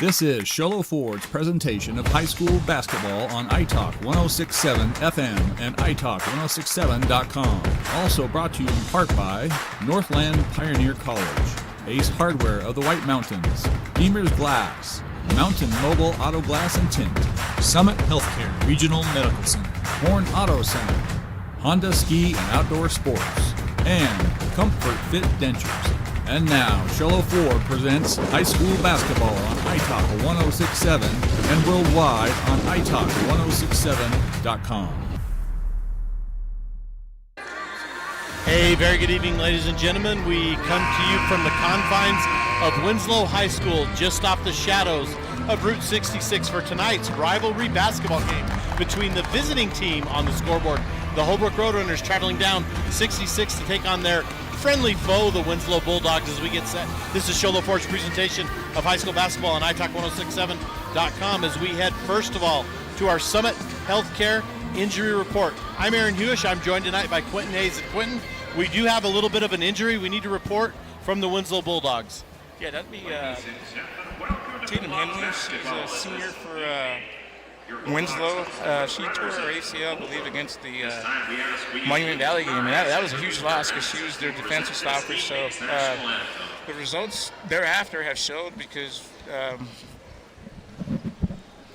This is Sholo Ford's presentation of high school basketball on iTalk 106.7 FM and iTalk1067.com. Also brought to you in part by Northland Pioneer College, Ace Hardware of the White Mountains, Beamer's Glass, Mountain Mobile Auto Glass and Tint, Summit Healthcare Regional Medical Center, Horn Auto Center, Honda Ski and Outdoor Sports, and Comfort Fit Dentures. And now, Sholo Ford presents high school basketball on iTalk 106.7 and worldwide on iTalk1067.com. Hey, very good evening, ladies and gentlemen. We come to you from the confines of Winslow High School, just off the shadows of Route 66 for tonight's rivalry basketball game between the visiting team on the scoreboard, the Holbrook Roadrunners, traveling down 66 to take on their friendly foe, the Winslow Bulldogs, as we get set. This is Sholo Ford's presentation of high school basketball on iTalk1067.com as we head first of all to our Summit Healthcare Injury Report. I'm Aaron Hewish. I'm joined tonight by Quentin Hayes. And Quentin, we do have a little bit of an injury we need to report from the Winslow Bulldogs. Yeah, that'd be Tatum Henry. She's a senior for Winslow. She tore her ACL, I believe, against the Monument Valley game, and that was a huge loss because she was their defensive stopper. So the results thereafter have showed because.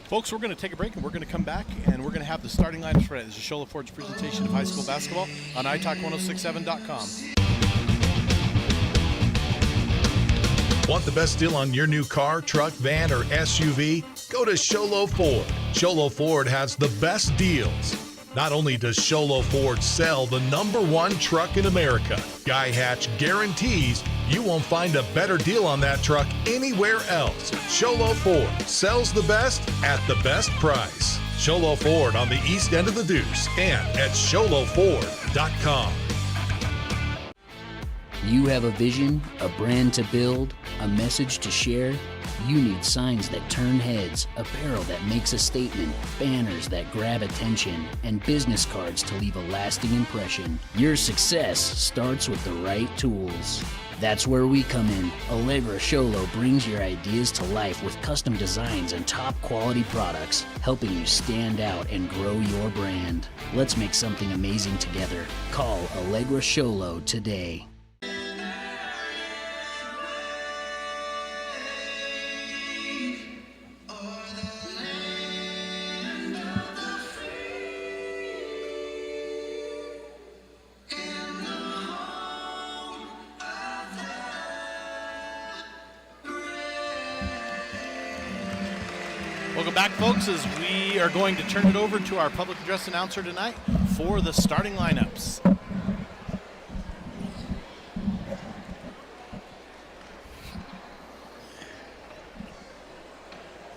Folks, we're going to take a break and we're going to come back and we're going to have the starting lineups for it. This is Sholo Ford's presentation of high school basketball on iTalk1067.com. Want the best deal on your new car, truck, van, or SUV? Go to Sholo Ford. Sholo Ford has the best deals. Not only does Sholo Ford sell the #1 truck in America, Guy Hatch guarantees you won't find a better deal on that truck anywhere else. Sholo Ford sells the best at the best price. Sholo Ford on the east end of the Deuce and at SholoFord.com. You have a vision, a brand to build, a message to share. You need signs that turn heads, apparel that makes a statement, banners that grab attention, and business cards to leave a lasting impression. Your success starts with the right tools. That's where we come in. Allegra Sholo brings your ideas to life with custom designs and top quality products, helping you stand out and grow your brand. Let's make something amazing together. Call Allegra Sholo today. Welcome back, folks, as we are going to turn it over to our public address announcer tonight for the starting lineups.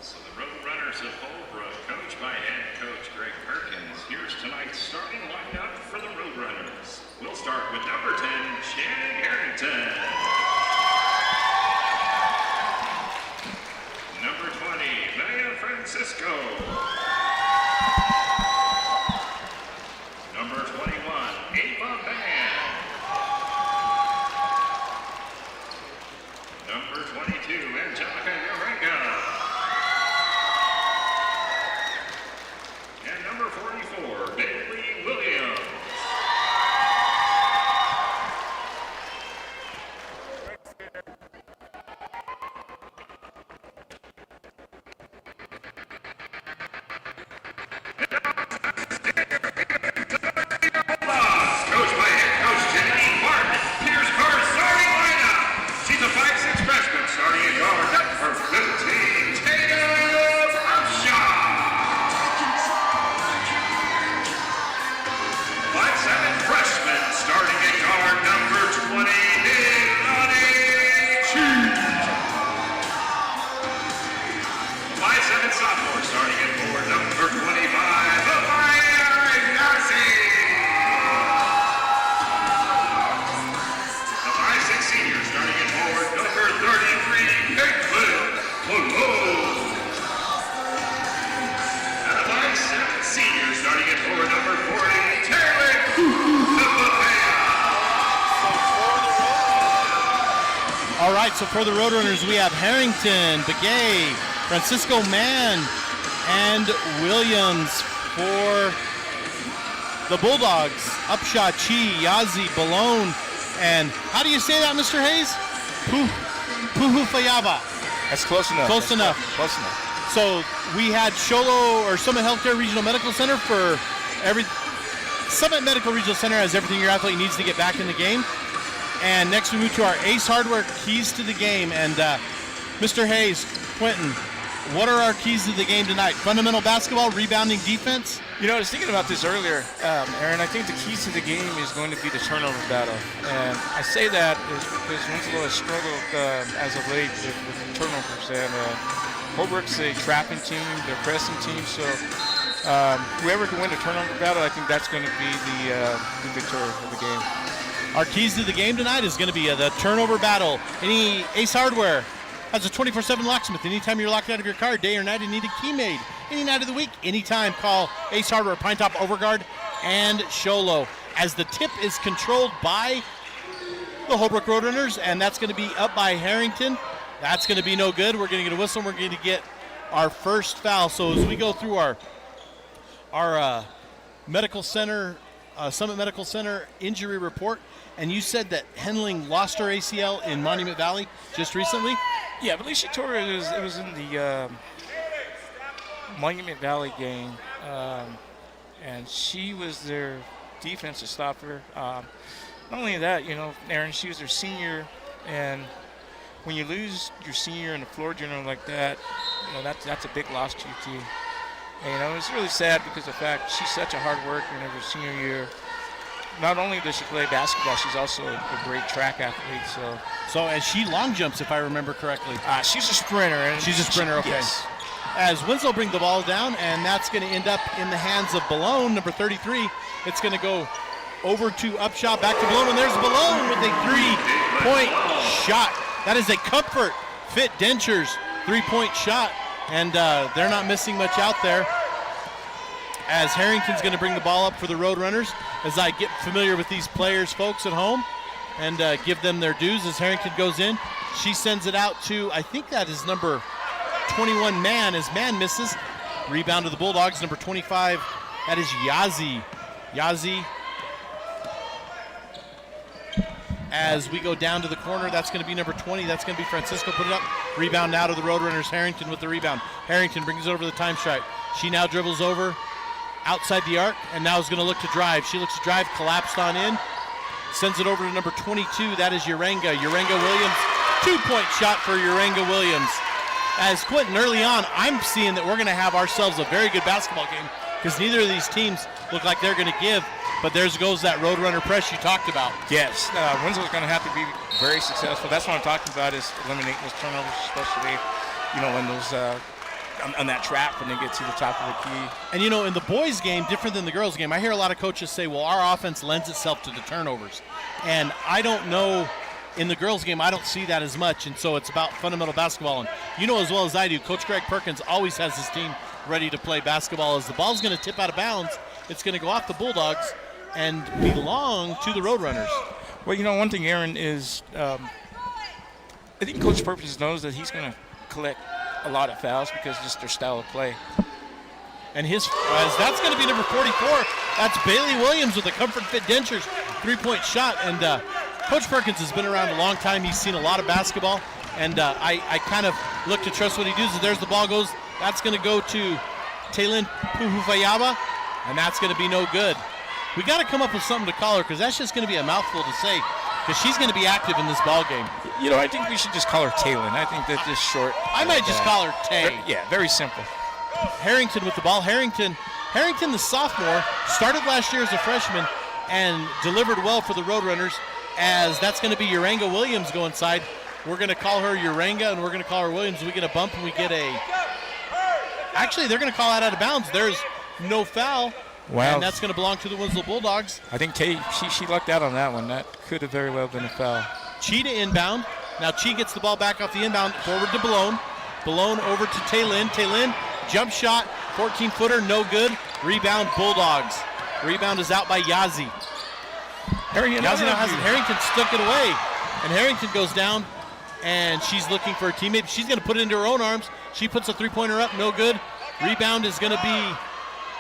So the Roadrunners of Holbrook, coached by head coach Greg Perkins. Here's tonight's starting lineup for the Roadrunners. We'll start with number 10, Shannon Harrington. Number 20, Maya Francisco. Number 21, Ava Mann. Number 22, Angelica Yorenga. And number 44, Bailey Williams. All right, so for the Roadrunners, we have Harrington, Begay, Francisco Mann and Williams for the Bulldogs. Upshot, Chi, Yazi, Balone, and how do you say that, Mr. Hayes? Puhufayaba. That's close enough. Close enough. Close enough. So we had Sholo or Summit Healthcare Regional Medical Center for every. Summit Medical Regional Center has everything your athlete needs to get back in the game. And next we move to our Ace Hardware keys to the game. And Mr. Hayes, Quentin, what are our keys to the game tonight? Fundamental basketball, rebounding, defense? You know, I was thinking about this earlier, Aaron. I think the keys to the game is going to be the turnover battle. And I say that is because Winslow has struggled as of late with turnovers. And Holbrook's a trapping team, they're a pressing team. So whoever can win the turnover battle, I think that's going to be the victor of the game. Our keys to the game tonight is going to be the turnover battle. Any Ace Hardware has a 24/7 locksmith. Anytime you're locked out of your car, day or night, and need a key made. Any night of the week, anytime, call Ace Hardware, Pine Top, Overguard, and Sholo. As the tip is controlled by the Holbrook Roadrunners, and that's going to be up by Harrington. That's going to be no good. We're going to get a whistle, and we're going to get our first foul. So as we go through our medical center, Summit Medical Center injury report, and you said that Henling lost her ACL in Monument Valley just recently? Yeah, I believe she tore it. It was in the Monument Valley game, and she was their defensive stopper. Not only that, you know, Aaron, she was their senior, and when you lose your senior in the floor general like that, you know, that's a big loss to your team. And, you know, it's really sad because of the fact she's such a hard worker in her senior year. Not only does she play basketball, she's also a great track athlete. So as she long jumps, if I remember correctly. She's a sprinter. And she's a sprinter, okay. Yes. As Winslow bring the ball down, and that's going to end up in the hands of Balone, number 33. It's going to go over to Upshot, back to Balone, and there's Balone with a three-point shot. That is a Comfort Fit Dentures three-point shot, and they're not missing much out there. As Harrington's going to bring the ball up for the Roadrunners, as I get familiar with these players, folks at home, and give them their dues as Harrington goes in. She sends it out to, I think that is number 21, Mann, as Mann misses. Rebound to the Bulldogs, number 25, that is Yazi. Yazi, as we go down to the corner, that's going to be number 20. That's going to be Francisco. Put it up. Rebound now to the Roadrunners. Harrington with the rebound. Harrington brings it over the time stripe. She now dribbles over outside the arc, and now is going to look to drive. She looks to drive, collapsed on in. Sends it over to number 22. That is Uranga. Uranga Williams. 2-point shot for Uranga Williams. As Quentin, early on, I'm seeing that we're going to have ourselves a very good basketball game because neither of these teams look like they're going to give. But there goes that Roadrunner press you talked about. Yes, Winslow's going to have to be very successful. That's what I'm talking about, is eliminating those turnovers, especially, you know, when those on that trap when they get to the top of the key. And, you know, in the boys' game, different than the girls' game, I hear a lot of coaches say, well, our offense lends itself to the turnovers. And I don't know, in the girls' game, I don't see that as much. And so it's about fundamental basketball. And you know as well as I do, Coach Greg Perkins always has his team ready to play basketball. As the ball's going to tip out of bounds, it's going to go off the Bulldogs and belong to the Roadrunners. Well, you know, one thing, Aaron, is I think Coach Perkins knows that he's going to collect a lot of fouls because just their style of play. And that's going to be number 44. That's Bailey Williams with the Comfort Fit Dentures three-point shot. And Coach Perkins has been around a long time. He's seen a lot of basketball. And I kind of look to trust what he does. There's the ball goes. That's going to go to Taylin Puhufayaba. And that's going to be no good. We got to come up with something to call her because that's just going to be a mouthful to say because she's going to be active in this ball game. You know, I think we should just call her Taylin. I think that's just short. I might just call her Tay. Yeah, very simple. Harrington with the ball. Harrington, the sophomore, started last year as a freshman and delivered well for the Roadrunners, as that's going to be Uranga Williams go inside. We're going to call her Uranga and we're going to call her Williams. We get a bump and we get a... Actually, they're going to call that out of bounds. There's no foul. Wow. And that's going to belong to the Winslow Bulldogs. I think Tay, she lucked out on that one. That could have very well been a foul. Chi to inbound. Now Chi gets the ball back off the inbound, forward to Balone. Balone over to Taylin. Taylin, jump shot, 14-footer, no good. Rebound, Bulldogs. Rebound is out by Yazi. Yazi now has it. Harrington stuck it away. And Harrington goes down, and she's looking for a teammate. She's going to put it into her own arms. She puts a three-pointer up, no good. Rebound is going to be,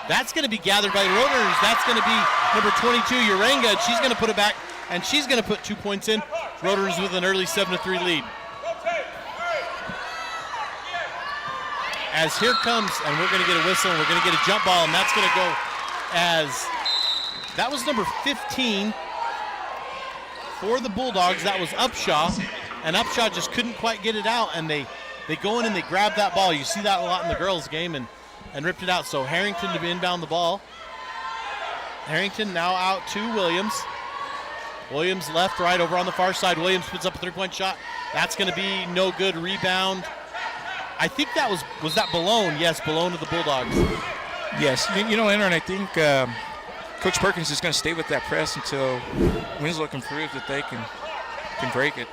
that's going to be gathered by the Roadrunners. That's going to be number 22, Urenga. She's going to put it back, and she's going to put 2 points in. Roadrunners with an early 7-3 lead. As here comes, and we're going to get a whistle, and we're going to get a jump ball, and that's going to go as, that was number 15 for the Bulldogs. That was Upshaw, and Upshaw just couldn't quite get it out, and they go in and they grab that ball. You see that a lot in the girls' game, and ripped it out. So Harrington to inbound the ball. Harrington now out to Williams. Williams left, right, over on the far side. Williams puts up a three-point shot. That's going to be no good. Rebound. I think that was that Balone? Yes, Balone to the Bulldogs. Yes, you know, Aaron, I think Coach Perkins is going to stay with that press until Winslow can prove that they can break it.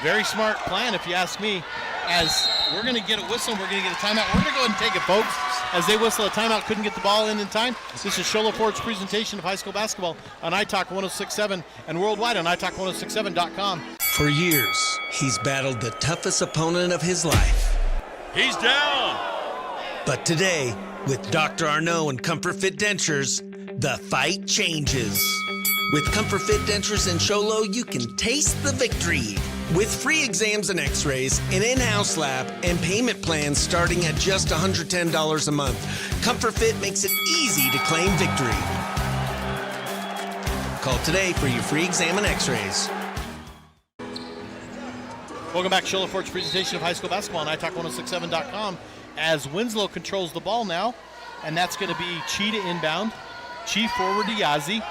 Very smart plan, if you ask me. As we're going to get a whistle, we're going to get a timeout. We're going to go ahead and take it, folks. As they whistle a timeout, couldn't get the ball in time. This is Shola Ford's presentation of high school basketball on iTalk 106.7 and worldwide on iTalk1067.com. For years, he's battled the toughest opponent of his life. He's down. But today, with Dr. Arnaud and Comfort Fit Dentures, the fight changes. With Comfort Fit Dentures and Sholo, you can taste the victory. With free exams and x-rays, an in-house lab, and payment plans starting at just $110 a month, Comfort Fit makes it easy to claim victory. Call today for your free exam and x-rays. Welcome back to Shola Ford's presentation of high school basketball on iTalk1067.com as Winslow controls the ball now, and that's going to be Chi to inbound. Chi forward to Yazzie.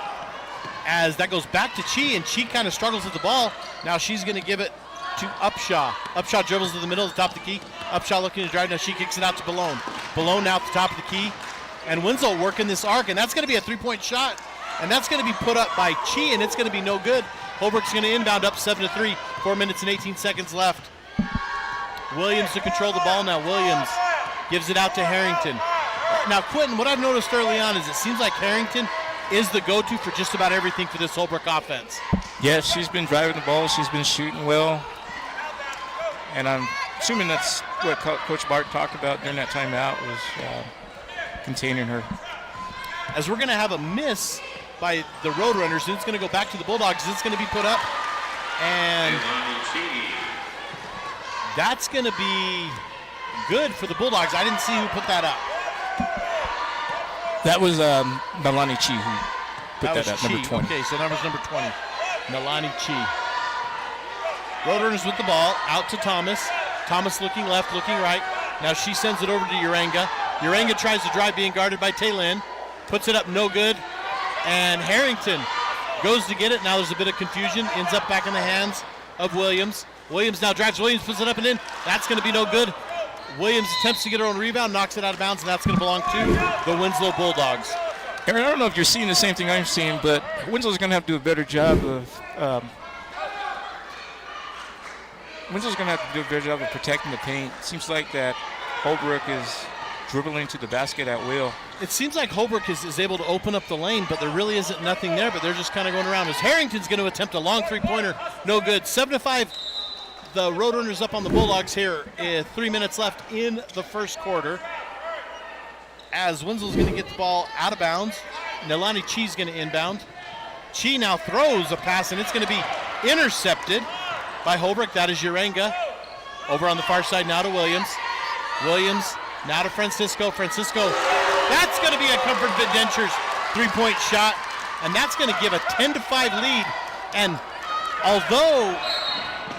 As that goes back to Chi, and Chi kind of struggles with the ball. Now she's going to give it to Upshaw. Upshaw dribbles to the middle, the top of the key. Upshaw looking to drive. Now she kicks it out to Balone. Balone now at the top of the key. And Winslow working this arc, and that's going to be a three-point shot. And that's going to be put up by Chi, and it's going to be no good. Holbrook's going to inbound up 7-3. 4 minutes and 18 seconds left. Williams to control the ball now. Williams gives it out to Harrington. Now, Quentin, what I've noticed early on is it seems like Harrington is the go-to for just about everything for this Holbrook offense. Yes, she's been driving the ball. She's been shooting well. And I'm assuming that's what Coach Bart talked about during that timeout was containing her. As we're going to have a miss by the Roadrunners, and it's going to go back to the Bulldogs. It's going to be put up. And that's going to be good for the Bulldogs. I didn't see who put that up. That was Nalani Chi who put that up, Chi. number 20. Okay, so that was number 20. Nalani Chi. Roadrunners with the ball, out to Thomas. Thomas looking left, looking right. Now she sends it over to Urenga. Urenga tries to drive, being guarded by Taylin. Puts it up, no good. And Harrington goes to get it. Now there's a bit of confusion. Ends up back in the hands of Williams. Williams now drives. Williams puts it up and in. That's going to be no good. Williams attempts to get her own rebound, knocks it out of bounds, and that's going to belong to the Winslow Bulldogs. Aaron, I don't know if you're seeing the same thing I'm seeing, but Winslow's going to have to do a better job of protecting the paint. It seems like that Holbrook is dribbling to the basket at will. It seems like Holbrook is able to open up the lane, but there really isn't nothing there, but they're just kind of going around. As Harrington's going to attempt a long three-pointer, no good. 7-5. The Roadrunners up on the Bulldogs here. 3 minutes left in the first quarter. As Winslow's going to get the ball out of bounds. Nalani Chi's going to inbound. Chi now throws a pass, and it's going to be intercepted by Holbrook. That is Urenga. Over on the far side now to Williams. Williams now to Francisco. Francisco, that's going to be a Comfort Fit Dentures three-point shot, and that's going to give a 10-5 lead. And although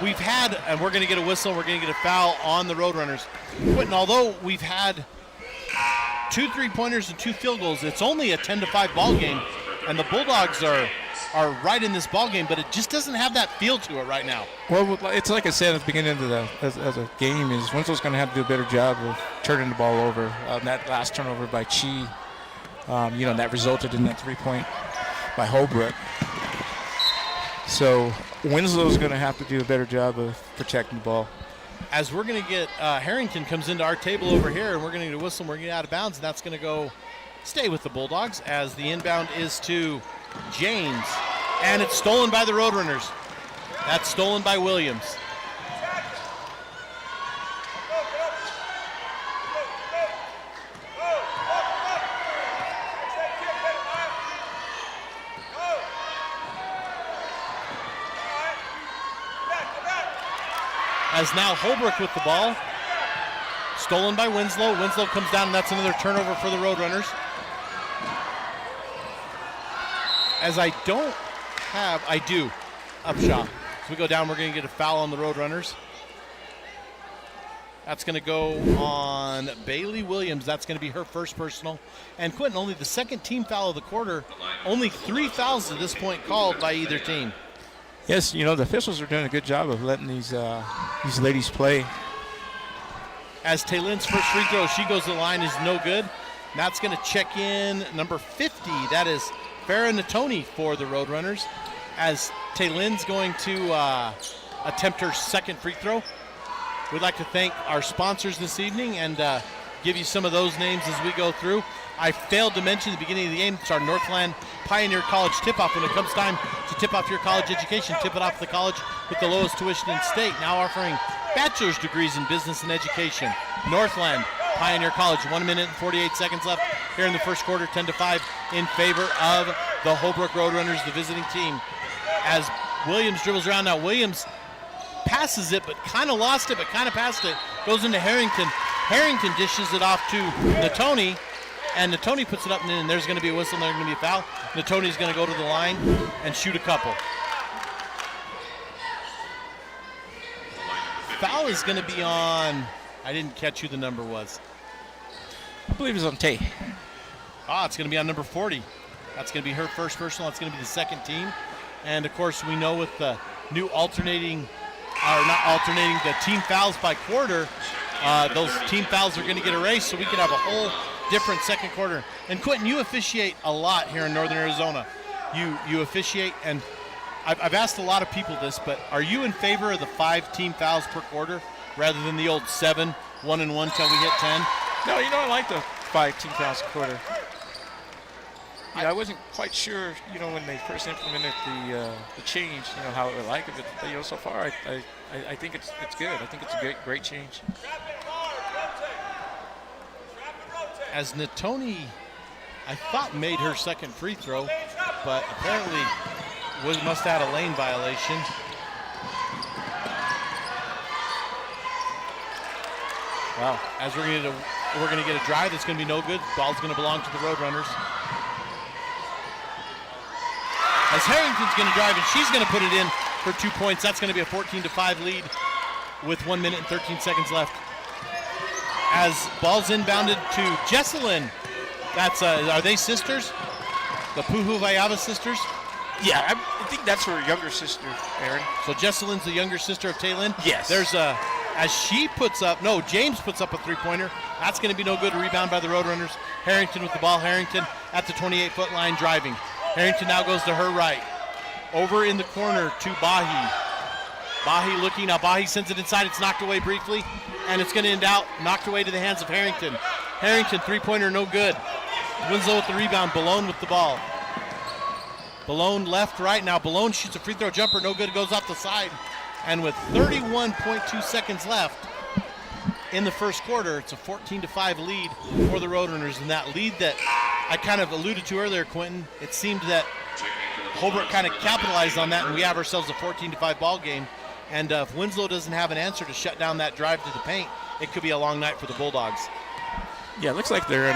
we've had, and we're going to get a whistle, we're going to get a foul on the Roadrunners. Quentin, although we've had 2 3-pointers and 2 field goals, it's only a 10-5 ball game, and the Bulldogs are right in this ball game, but it just doesn't have that feel to it right now. Well, it's like I said at the beginning of as a game, is Winslow's going to have to do a better job of turning the ball over. That last turnover by Chi, that resulted in that 3-point by Holbrook. So Winslow's going to have to do a better job of protecting the ball. As we're going to get Harrington comes into our table over here, and we're going to get a whistle, and we're going to get out of bounds, and that's going to stay with the Bulldogs as the inbound is to James, and it's stolen by the Roadrunners. That's stolen by Williams. as now Holbrook with the ball. Stolen by Winslow. Winslow comes down, and that's another turnover for the Roadrunners. As I do, Upshaw. As we go down, we're going to get a foul on the Roadrunners. That's going to go on Bailey Williams. That's going to be her first personal. And Quentin, only the second team foul of the quarter. Only 3 fouls at this point called by either team. Yes, the officials are doing a good job of letting these ladies play. As Taylin's first free throw, she goes to the line, is no good. That's going to check in number 50. That is Farrah Natoni for the Roadrunners. As Taylin's going to attempt her second free throw. We'd like to thank our sponsors this evening and give you some of those names as we go through. I failed to mention at the beginning of the game, it's our Northland Pioneer College tip-off. When it comes time to tip off your college education, tip it off the college with the lowest tuition in state, now offering bachelor's degrees in business and education. Northland Pioneer College, 1 minute and 48 seconds left here in the first quarter, 10-5 in favor of the Holbrook Roadrunners, the visiting team. As Williams dribbles around now, Williams passes it, but kind of lost it, but kind of passed it. Goes into Harrington. Harrington dishes it off to Natoni, and Natoni puts it up and in. There's going to be a whistle, and there's going to be a foul. Natoni's going to go to the line and shoot a couple. Foul is going to be on, I didn't catch who the number was. I believe it's on Tay. It's going to be on number 40. That's going to be her first personal. That's going to be the second team. And, of course, we know with the new the team fouls by quarter, those team fouls are going to get erased, so we could have a whole different second quarter. And Quentin, you officiate a lot here in Northern Arizona. You officiate, and I've asked a lot of people this, but are you in favor of the 5 team fouls per quarter rather than the old 7, 1-and-1 till we hit 10? No, I like the 5 team fouls a quarter. I wasn't quite sure, when they first implemented the change, how it would like it. But, so far, I think it's good. I think it's a great change. As Natoni, I thought, made her second free throw, but apparently must have had a lane violation. Wow. As we're going to get a drive that's going to be no good. Ball's going to belong to the Roadrunners. As Harrington's going to drive, and she's going to put it in for 2 points. That's going to be a 14-5 lead with 1 minute and 13 seconds left. As ball's inbounded to Jesselyn. That's are they sisters? The Puhu Vayava sisters? Yeah, I think that's her younger sister, Aaron. So Jesselyn's the younger sister of Taylin? Yes. There's James puts up a three-pointer. That's going to be no good. Rebound by the Roadrunners. Harrington with the ball. Harrington at the 28-foot line driving. Harrington now goes to her right. Over in the corner to Bahi. Bahi looking. Now Bahi sends it inside. It's knocked away briefly, and it's going to end out. Knocked away to the hands of Harrington. Harrington, three-pointer, no good. Winslow with the rebound. Balone with the ball. Balone left, right. Now Balone shoots a free throw jumper. No good. Goes off the side. And with 31.2 seconds left in the first quarter, it's a 14-5 lead for the Roadrunners. And that lead that I kind of alluded to earlier, Quentin, it seemed that Holbrook kind of capitalized on that, and we have ourselves a 14-5 ball game. And if Winslow doesn't have an answer to shut down that drive to the paint, it could be a long night for the Bulldogs. Yeah, it looks like they're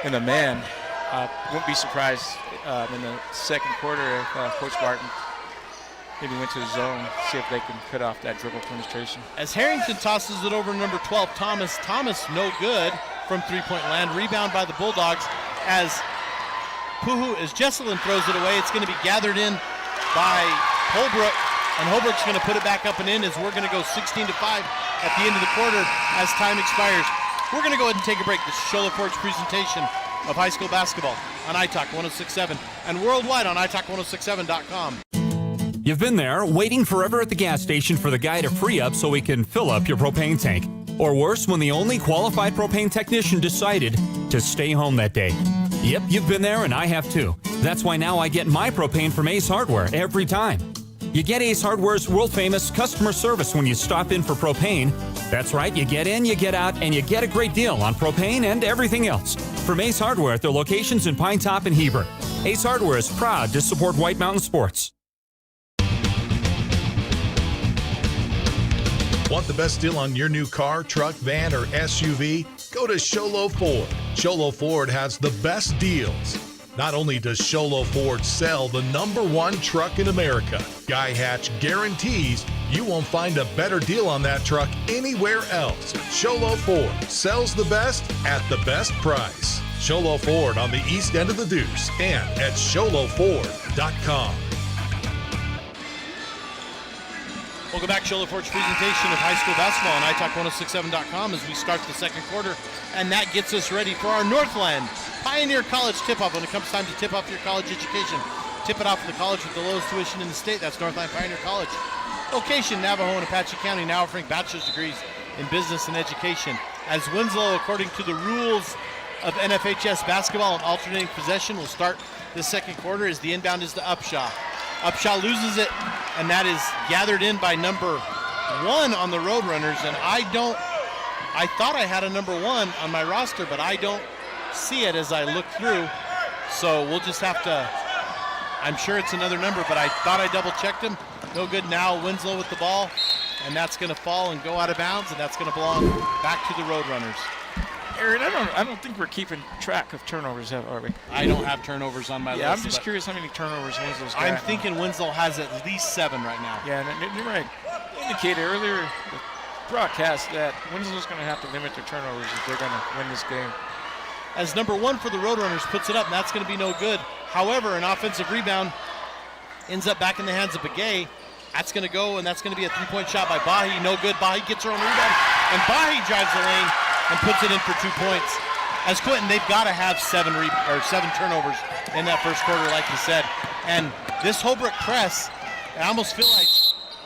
in a man. Won't be surprised in the second quarter if Coach Barton maybe went to the zone, see if they can cut off that dribble penetration. As Harrington tosses it over number 12, Thomas. Thomas no good from three-point land. Rebound by the Bulldogs as Jesselyn throws it away. It's going to be gathered in by Holbrook, and Holbrook's going to put it back up and in as we're going to go 16-5 at the end of the quarter as time expires. We're going to go ahead and take a break. This is Shola Ford's presentation of high school basketball on iTalk 106.7 and worldwide on iTalk1067.com. You've been there, waiting forever at the gas station for the guy to free up so he can fill up your propane tank. Or worse, when the only qualified propane technician decided to stay home that day. Yep, you've been there and I have too. That's why now I get my propane from Ace Hardware every time. You get Ace Hardware's world-famous customer service when you stop in for propane. That's right, you get in, you get out, and you get a great deal on propane and everything else. From Ace Hardware at their locations in Pine Top and Heber. Ace Hardware is proud to support White Mountain Sports. Want the best deal on your new car, truck, van, or SUV? Go to Sholo Ford. Sholo Ford has the best deals. Not only does Sholo Ford sell the #1 truck in America, Guy Hatch guarantees you won't find a better deal on that truck anywhere else. Sholo Ford sells the best at the best price. Sholo Ford on the east end of the Deuce and at SholoFord.com. Welcome back, Sholo Ford's presentation of high school basketball on italk1067.com as we start the second quarter, and that gets us ready for our Northland Pioneer College tip-off. When it comes time to tip off your college education, tip it off to the college with the lowest tuition in the state. That's Northland Pioneer College. Location, Navajo and Apache County, now offering bachelor's degrees in business and education. As Winslow, according to the rules of NFHS basketball, an alternating possession will start the second quarter as the inbound is to Upshaw. Upshaw loses it, and that is gathered in by number 1 on the Roadrunners, and I thought I had a number 1 on my roster, but I don't see it as I look through, so we'll just have to, I'm sure it's another number, but I thought I double-checked him. No good. Now Winslow with the ball, and that's going to fall and go out of bounds, and that's going to belong back to the Roadrunners. Aaron, I don't think we're keeping track of turnovers, are we? I don't have turnovers on my list. Yeah, I'm just curious how many turnovers Winslow's got. I'm thinking Winslow has at least 7 right now. Yeah, and you're right. Indicated earlier in the broadcast that Winslow's going to have to limit their turnovers if they're going to win this game. As number 1 for the Roadrunners puts it up, and that's going to be no good. However, an offensive rebound ends up back in the hands of Begay. That's going to go, and that's going to be a 3-point shot by Bahi. No good. Bahi gets her own rebound, and Bahi drives the lane and puts it in for 2 points. As Quentin, they've got to have 7 turnovers in that first quarter, like you said. And this Holbrook press, I almost feel like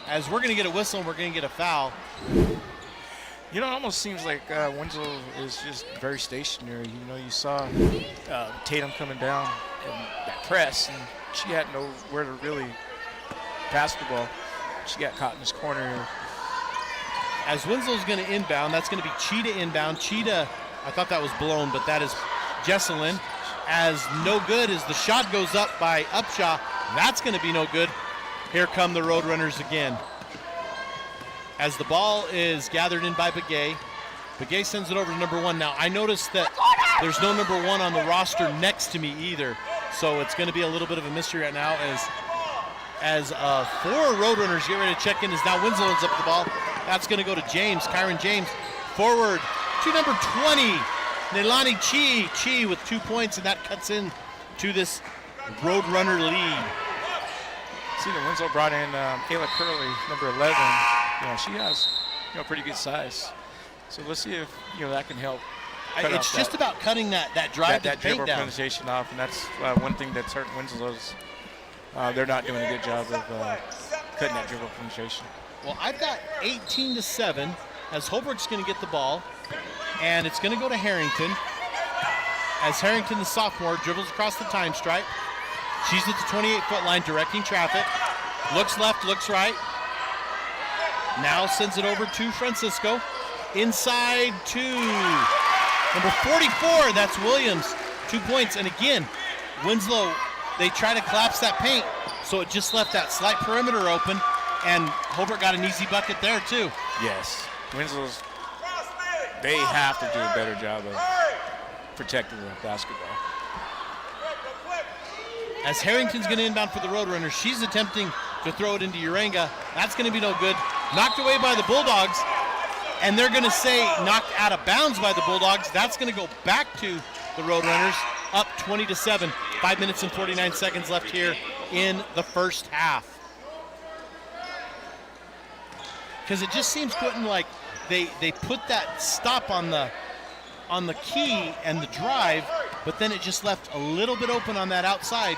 as we're going to get a whistle and we're going to get a foul. You know, it almost seems like Winslow is just very stationary. You know, you saw Tatum coming down in that press, and she had nowhere to really pass the ball. She got caught in this corner here. As Winslow's going to inbound, that's going to be Cheetah inbound. Cheetah, I thought that was blown, but that is Jesselyn. As no good as the shot goes up by Upshaw, that's going to be no good. Here come the Roadrunners again. As the ball is gathered in by Begay. Begay sends it over to number 1. Now, I noticed that there's no number 1 on the roster next to me either, so it's going to be a little bit of a mystery right now as 4 Roadrunners get ready to check in as now Winslow ends up the ball. That's going to go to James, Kyron James, forward to number 20, Nelani Chi with 2 points, and that cuts in to this Roadrunner lead. See that Winslow brought in Ayla Curley, number 11. You know, she has, pretty good size. So let's see if, that can help. It's just about cutting that drive that to the paint dribble down. penetration off, and that's one thing that's hurt Winslow's. They're not doing a good job of cutting that dribble penetration. Well, I've got 18-7 as Holbrook's going to get the ball, and it's going to go to Harrington. As Harrington, the sophomore, dribbles across the time stripe. She's at the 28-foot line directing traffic. Looks left, looks right. Now sends it over to Francisco. Inside to number 44, that's Williams. 2 points, and again, Winslow, they try to collapse that paint, so it just left that slight perimeter open, and Holbrook got an easy bucket there too. Yes, Winslow's, they have to do a better job of protecting the basketball. As Harrington's going to inbound for the Roadrunners, she's attempting to throw it into Uranga. That's going to be no good. Knocked away by the Bulldogs, and they're going to say knocked out of bounds by the Bulldogs. That's going to go back to the Roadrunners, up 20-7. 5 minutes and 49 seconds left here in the first half. Because it just seems, Quentin, like they put that stop on the key and the drive, but then it just left a little bit open on that outside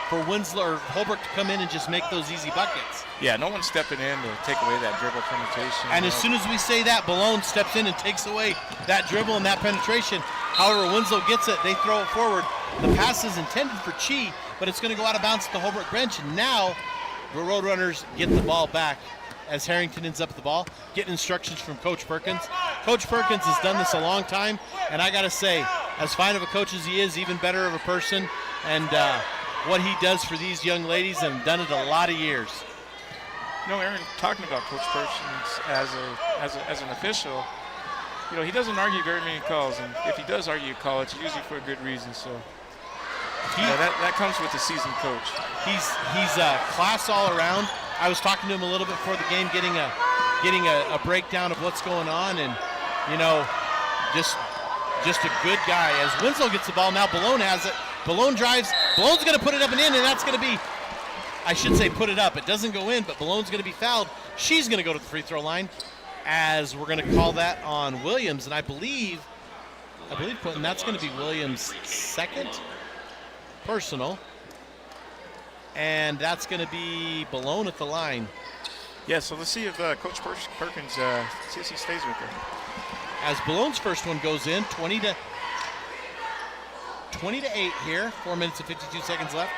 for Winslow or Holbrook to come in and just make those easy buckets. Yeah, no one's stepping in to take away that dribble penetration. And as soon as we say that, Balone steps in and takes away that dribble and that penetration. However, Winslow gets it, they throw it forward. The pass is intended for Chi, but it's going to go out of bounds at the Holbrook bench, and now the Roadrunners get the ball back as Harrington ends up the ball, getting instructions from Coach Perkins. Coach Perkins has done this a long time, and I got to say, as fine of a coach as he is, even better of a person, and what he does for these young ladies, and done it a lot of years. Aaron, talking about Coach Persons as an official, he doesn't argue very many calls, and if he does argue a call, it's usually for a good reason. So that comes with the seasoned coach. He's class all around. I was talking to him a little bit before the game, getting a breakdown of what's going on, and just a good guy. As Winslow gets the ball, now Ballone has it. Ballone drives. Ballone's going to put it up and in, and that's going to be, I should say put it up. It doesn't go in, but Ballone's going to be fouled. She's going to go to the free throw line, as we're going to call that on Williams, and I believe, Quentin, that's going to be Williams' second personal, and that's going to be Ballone at the line. Yeah, so let's see if Coach Perkins, see if he stays with her. As Ballone's first one goes in, 20 to 8 here, 4 minutes and 52 seconds left.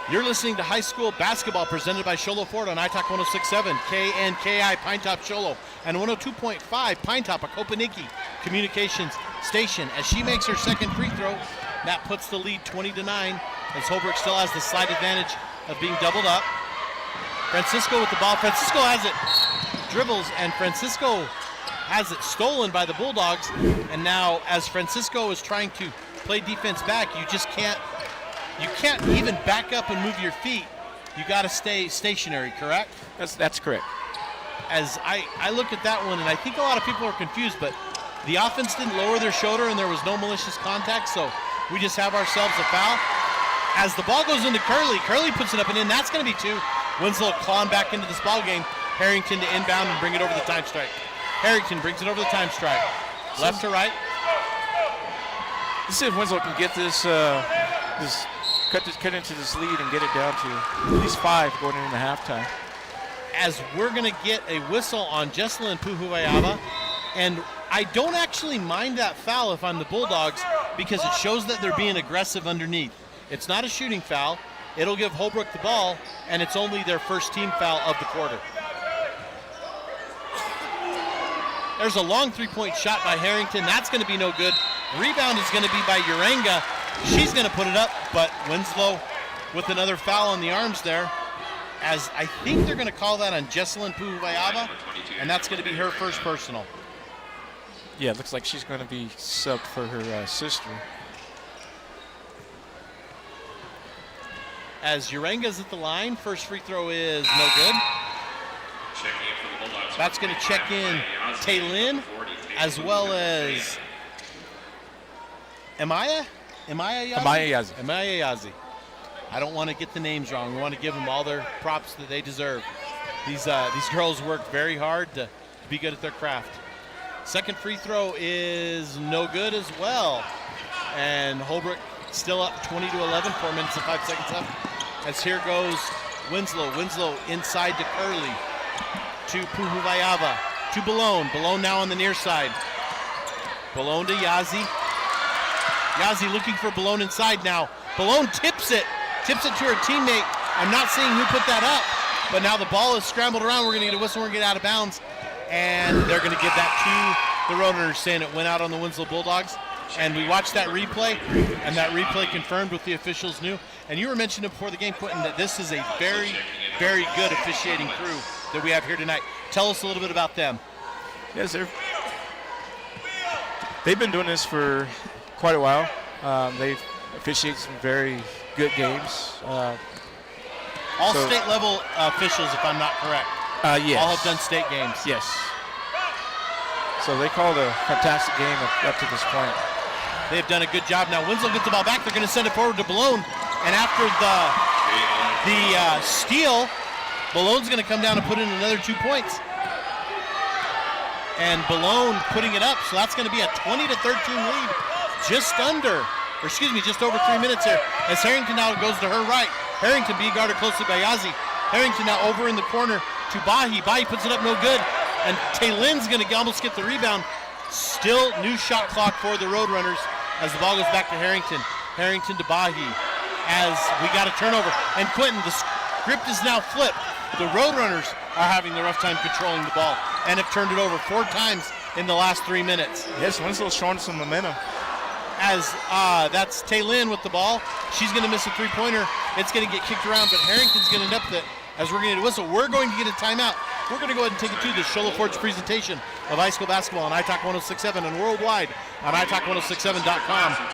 You're listening to high school basketball presented by Show Low Ford on iTalk 106.7, KNKI Pine Top Show Low, and 102.5 Pine Top, a Kopaniki communications station. As she makes her second free throw, that puts the lead 20-9, as Holbrook still has the slight advantage of being doubled up. Francisco with the ball. Francisco has it, dribbles, and Francisco has it stolen by the Bulldogs. And now, as Francisco is trying to play defense back, you can't even back up and move your feet. You got to stay stationary, correct? That's correct. As I looked at that one, and I think a lot of people are confused, but the offense didn't lower their shoulder, and there was no malicious contact, so we just have ourselves a foul. As the ball goes into Curley puts it up and in. That's going to be 2. Winslow clawing back into this ball game. Harrington to inbound and bring it over the time stripe. Harrington brings it over the time stripe. Left to right. Let's see if Winslow can get this, cut into this lead and get it down to at least 5 going into halftime. As we're going to get a whistle on Jesselyn Puhuvayava, and I don't actually mind that foul if I'm the Bulldogs, because it shows that they're being aggressive underneath. It's not a shooting foul. It'll give Holbrook the ball, and it's only their first team foul of the quarter. There's a long three-point shot by Harrington. That's going to be no good. Rebound is going to be by Urenga. She's going to put it up, but Winslow with another foul on the arms there, as I think they're going to call that on Jesselyn Puhuvayava, and that's going to be her first personal. Yeah, it looks like she's going to be subbed for her sister. As Urenga's at the line, first free throw is no good. That's going to check in Taylin, as well as Amaya Yazi. I don't want to get the names wrong. We want to give them all their props that they deserve. These girls work very hard to be good at their craft. Second free throw is no good as well. And Holbrook still up 20-11, 4 minutes and 5 seconds left. As here goes Winslow. Winslow inside to Curley, to Puhuvayava, to Ballone. Ballone now on the near side. Ballone to Yazi. Yazi looking for Ballone inside now. Ballone tips it to her teammate. I'm not seeing who put that up, but now the ball is scrambled around. We're going to get a whistle. We're going to get out of bounds, and they're going to give that to the Roadrunners, saying it went out on the Winslow Bulldogs. And we watched that replay, and that replay confirmed what the officials knew. And you were mentioning before the game, Quentin, that this is a very, very good officiating crew that we have here tonight. Tell us a little bit about them. Yes, they've been doing this for quite a while. They've officiated some very good games. All state level officials, if I'm not correct. Yes. All have done state games. Yes. So they called a fantastic game up to this point. They've done a good job. Now Winslow gets the ball back. They're going to send it forward to Ballone. And after the steal, Ballone's going to come down and put in another 2 points. And Ballone putting it up. So that's going to be a 20-13 lead. Just over 3 minutes here. As Harrington now goes to her right. Harrington being guarded closely by Yazi. Harrington now over in the corner to Bahi. Bahi puts it up, no good. And Taylin's going to almost get the rebound. Still new shot clock for the Roadrunners as the ball goes back to Harrington. Harrington to Bahi as we got a turnover. And Quentin, the script is now flipped. The Roadrunners are having the rough time controlling the ball and have turned it over 4 times in the last 3 minutes. Yes, Winslow's showing some momentum. as that's Taylin with the ball. She's going to miss a three-pointer. It's going to get kicked around, but Harrington's going to end up with it. As we're going to whistle, we're going to get a timeout. We're going to go ahead and take it to the Shola Forge presentation of high school basketball on iTalk 106.7 and worldwide on iTalk1067.com.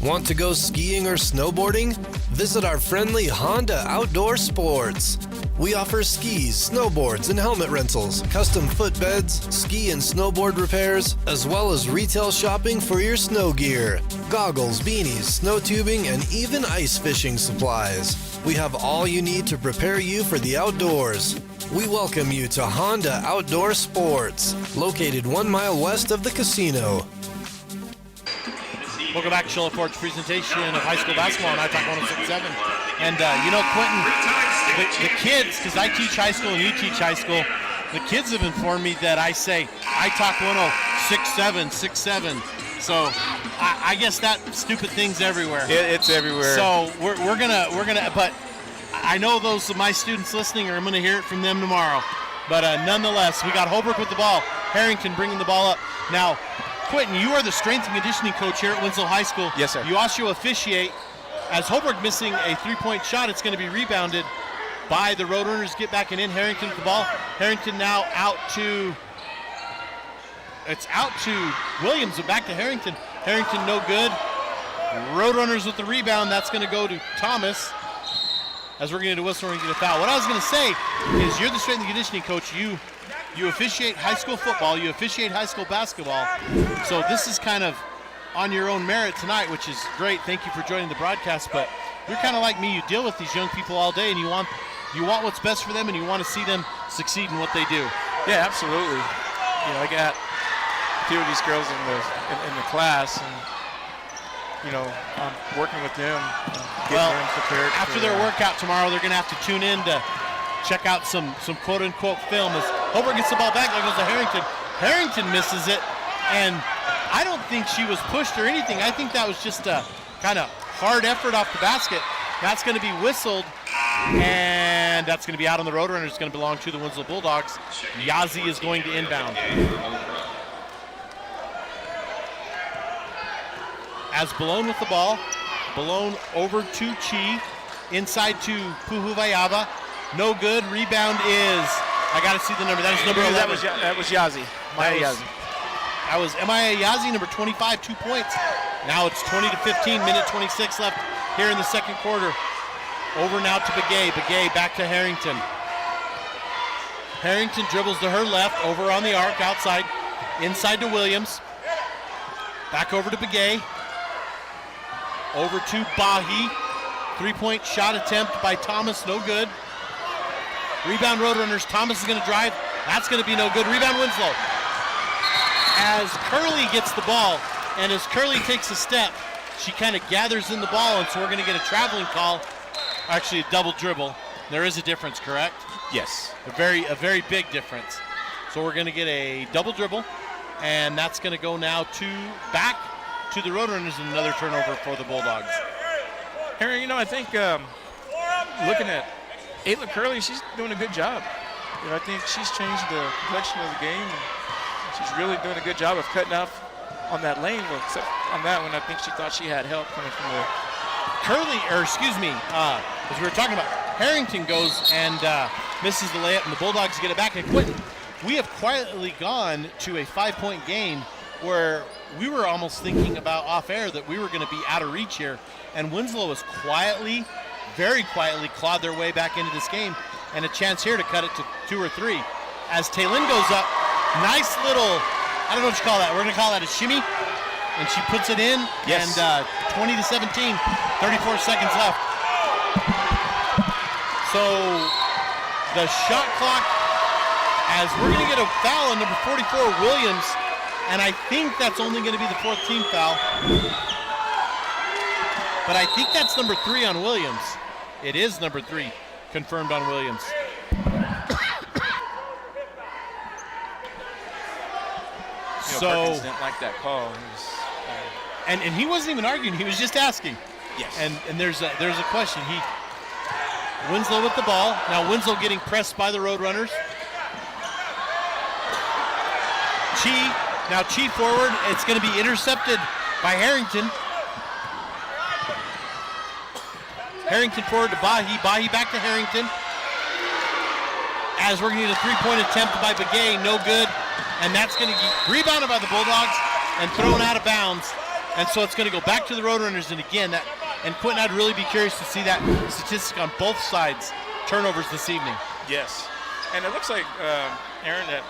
Want to go skiing or snowboarding? Visit our friendly Honda Outdoor Sports. We offer skis, snowboards, and helmet rentals, custom footbeds, ski and snowboard repairs, as well as retail shopping for your snow gear, goggles, beanies, snow tubing, and even ice fishing supplies. We have all you need to prepare you for the outdoors. We welcome you to Honda Outdoor Sports, located 1 mile west of the casino. Welcome back to Shola Forge presentation of high school basketball on iTalk 106.7. And Quentin, the kids, because I teach high school and you teach high school, the kids have informed me that I say iTalk 106.7. So I guess that stupid thing's everywhere. It's everywhere. So we're gonna, but I know those of my students listening are gonna hear it from them tomorrow. But nonetheless, we got Holbrook with the ball. Harrington bringing the ball up. Now, Quentin, you are the strength and conditioning coach here at Winslow High School. Yes, sir. You also officiate. As Holbrook missing a three-point shot, it's going to be rebounded by the Roadrunners. Get back and in. Harrington with the ball. Harrington now out to Williams, and back to Harrington. Harrington no good. Roadrunners with the rebound. That's going to go to Thomas. As we're going to whistle and get a foul. What I was going to say is you're the strength and conditioning coach. You officiate high school football. You officiate high school basketball. So this is kind of on your own merit tonight, which is great. Thank you for joining the broadcast. But you're kind of like me. You deal with these young people all day, and you want what's best for them, and you want to see them succeed in what they do. Yeah, absolutely. I got a few of these girls in the class, and I'm working with them, getting them prepared. After their workout tomorrow, they're going to have to tune in to check out some quote-unquote film. As Holbrook gets the ball back, there goes to Harrington. Harrington misses it, and I don't think she was pushed or anything. I think that was just a kind of hard effort off the basket. That's going to be whistled, and that's going to be out on the Roadrunners. It's going to belong to the Winslow Bulldogs. Yazzie is going to inbound. As Balone with the ball. Balone over to Chi. Inside to Puhuvayava. No good. Rebound is, I got to see the number. That is number 11. That was Yazzie. That was Maya Yazzie, number 25, 2 points. Now it's 20-15, minute 26 left here in the second quarter. Over now to Begay. Begay back to Harrington. Harrington dribbles to her left, over on the arc, outside. Inside to Williams. Back over to Begay. Over to Bahi. Three-point shot attempt by Thomas, no good. Rebound Roadrunners. Thomas is going to drive. That's going to be no good. Rebound Winslow. As Curley gets the ball, and as Curley takes a step, she kind of gathers in the ball, and so we're going to get a traveling call. Actually, a double dribble. There is a difference, correct? Yes. A very big difference. So we're going to get a double dribble, and that's going to go now back to the Roadrunners, and another turnover for the Bulldogs. Harry, I think looking at Ayla Curley, she's doing a good job. I think she's changed the complexion of the game, and she's really doing a good job of cutting off on that lane. Well, except on that one, I think she thought she had help coming from the as we were talking about, Harrington goes and misses the layup, and the Bulldogs get it back. And Quentin, we have quietly gone to a 5-point game where we were almost thinking about off air that we were going to be out of reach here. And Winslow has very quietly clawed their way back into this game, and a chance here to cut it to 2 or 3. As Taylin goes up, nice little, I don't know what you call that. We're going to call that a shimmy. And she puts it in, yes. And 20-17, 34 seconds left. So the shot clock, as we're going to get a foul on number 44, Williams, and I think that's only going to be the 4th team foul. But I think that's number 3 on Williams. It is number 3, confirmed on Williams. Perkins didn't like that call. And he wasn't even arguing. He was just asking. Yes. And there's a question. Winslow with the ball. Now Winslow getting pressed by the Roadrunners. Chi forward. It's going to be intercepted by Harrington. Harrington forward to Bahi. Bahi back to Harrington. As we're going to need a three-point attempt by Begay, no good. And that's going to get rebounded by the Bulldogs and thrown out of bounds. And so it's going to go back to the Roadrunners. And again, Quentin, I'd really be curious to see that statistic on both sides, turnovers this evening. Yes. And it looks like, Aaron, that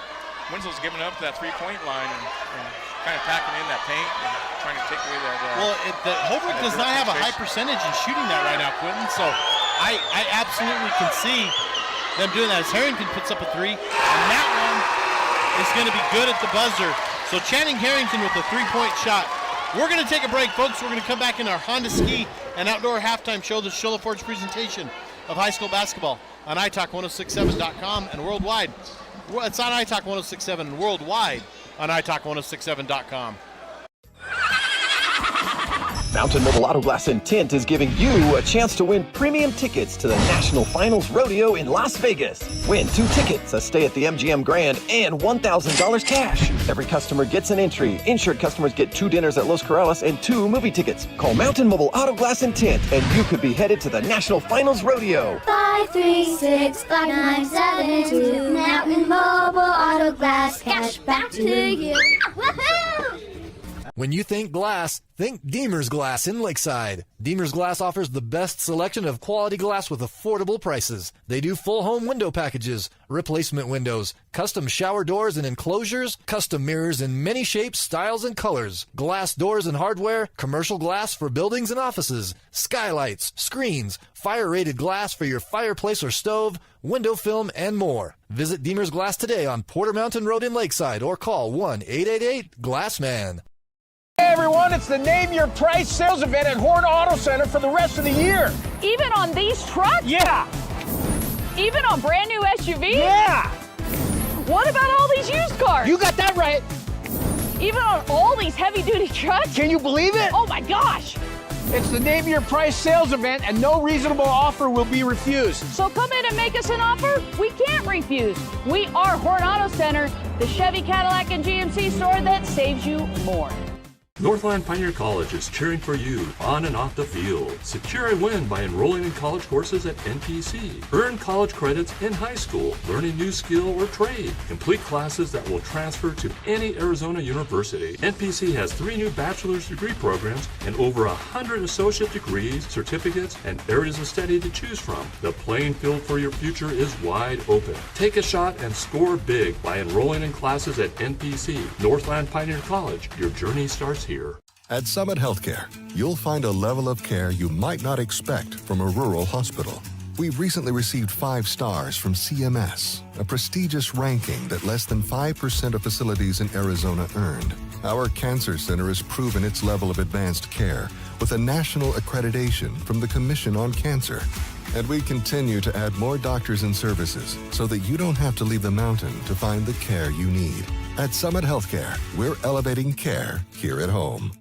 Winslow's giving up that three-point line and kind of packing in that paint and trying to take away that. Holbrook does not have a high percentage in shooting that right now, Quentin. So I absolutely can see them doing that as Harrington puts up a three. And that one is going to be good at the buzzer. So Channing Harrington with a three-point shot. We're going to take a break, folks. We're going to come back in our Honda Ski and Outdoor Halftime Show, the Show Ford's presentation of high school basketball on italk1067.com and worldwide. It's on iTalk 1067 and worldwide on italk1067.com. Mountain Mobile Auto Glass and Tint is giving you a chance to win premium tickets to the National Finals Rodeo in Las Vegas. Win 2 tickets, a stay at the MGM Grand, and $1,000 cash. Every customer gets an entry. Insured customers get 2 dinners at Los Corrales and 2 movie tickets. Call Mountain Mobile Auto Glass and Tint, and you could be headed to the National Finals Rodeo. 536-5972. Mountain Mobile Auto Glass, cash back to you. Woohoo! When you think glass, think Deemer's Glass in Lakeside. Deemer's Glass offers the best selection of quality glass with affordable prices. They do full home window packages, replacement windows, custom shower doors and enclosures, custom mirrors in many shapes, styles, and colors, glass doors and hardware, commercial glass for buildings and offices, skylights, screens, fire-rated glass for your fireplace or stove, window film, and more. Visit Deemer's Glass today on Porter Mountain Road in Lakeside or call 1-888-GLASSMAN. Hey everyone, it's the Name Your Price sales event at Horn Auto Center for the rest of the year. Even on these trucks? Yeah. Even on brand new SUVs? Yeah. What about all these used cars? You got that right. Even on all these heavy duty trucks? Can you believe it? Oh my gosh. It's the Name Your Price sales event and no reasonable offer will be refused. So come in and make us an offer we can't refuse. We are Horn Auto Center, the Chevy, Cadillac, and GMC store that saves you more. Northland Pioneer College is cheering for you on and off the field. Secure a win by enrolling in college courses at NPC. Earn college credits in high school, learn a new skill or trade. Complete classes that will transfer to any Arizona university. NPC has 3 new bachelor's degree programs and over 100 associate degrees, certificates, and areas of study to choose from. The playing field for your future is wide open. Take a shot and score big by enrolling in classes at NPC. Northland Pioneer College. Your journey starts here. At Summit Healthcare, you'll find a level of care you might not expect from a rural hospital. We've recently received 5 stars from CMS, a prestigious ranking that less than 5% of facilities in Arizona earned. Our cancer center has proven its level of advanced care with a national accreditation from the Commission on Cancer. And we continue to add more doctors and services so that you don't have to leave the mountain to find the care you need. At Summit Healthcare, we're elevating care here at home.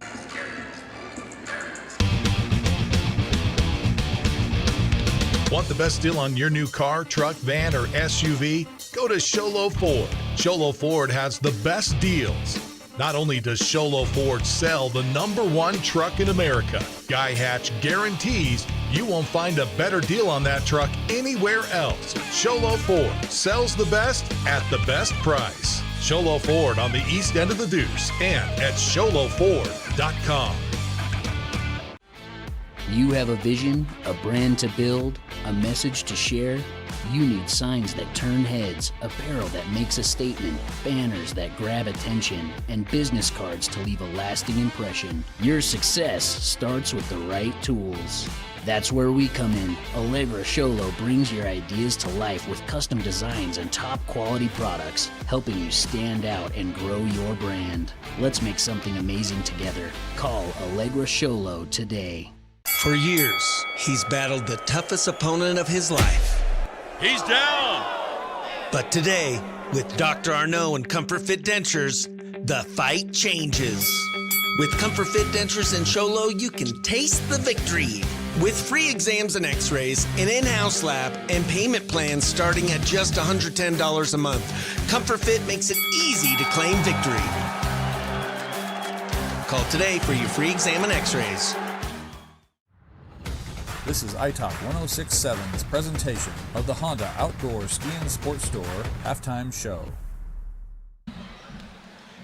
Want the best deal on your new car, truck, van, or SUV? Go to Sholo Ford. Sholo Ford has the best deals. Not only does Sholo Ford sell the #1 truck in America, Guy Hatch guarantees you won't find a better deal on that truck anywhere else. Sholo Ford sells the best at the best price. Sholo Ford on the east end of the Deuce and at sholoford.com. You have a vision, a brand to build, a message to share. You need signs that turn heads, apparel that makes a statement, banners that grab attention, and business cards to leave a lasting impression. Your success starts with the right tools. That's where we come in. Allegra Sholo brings your ideas to life with custom designs and top quality products, helping you stand out and grow your brand. Let's make something amazing together. Call Allegra Sholo today. For years, he's battled the toughest opponent of his life. He's down! But today, with Dr. Arnault and Comfort Fit Dentures, the fight changes. With Comfort Fit Dentures and Sholo, you can taste the victory. With free exams and x-rays, an in-house lab, and payment plans starting at just $110 a month, Comfort Fit makes it easy to claim victory. Call today for your free exam and x-rays. This is iTalk 1067's presentation of the Honda Outdoor Ski and Sports Store halftime show.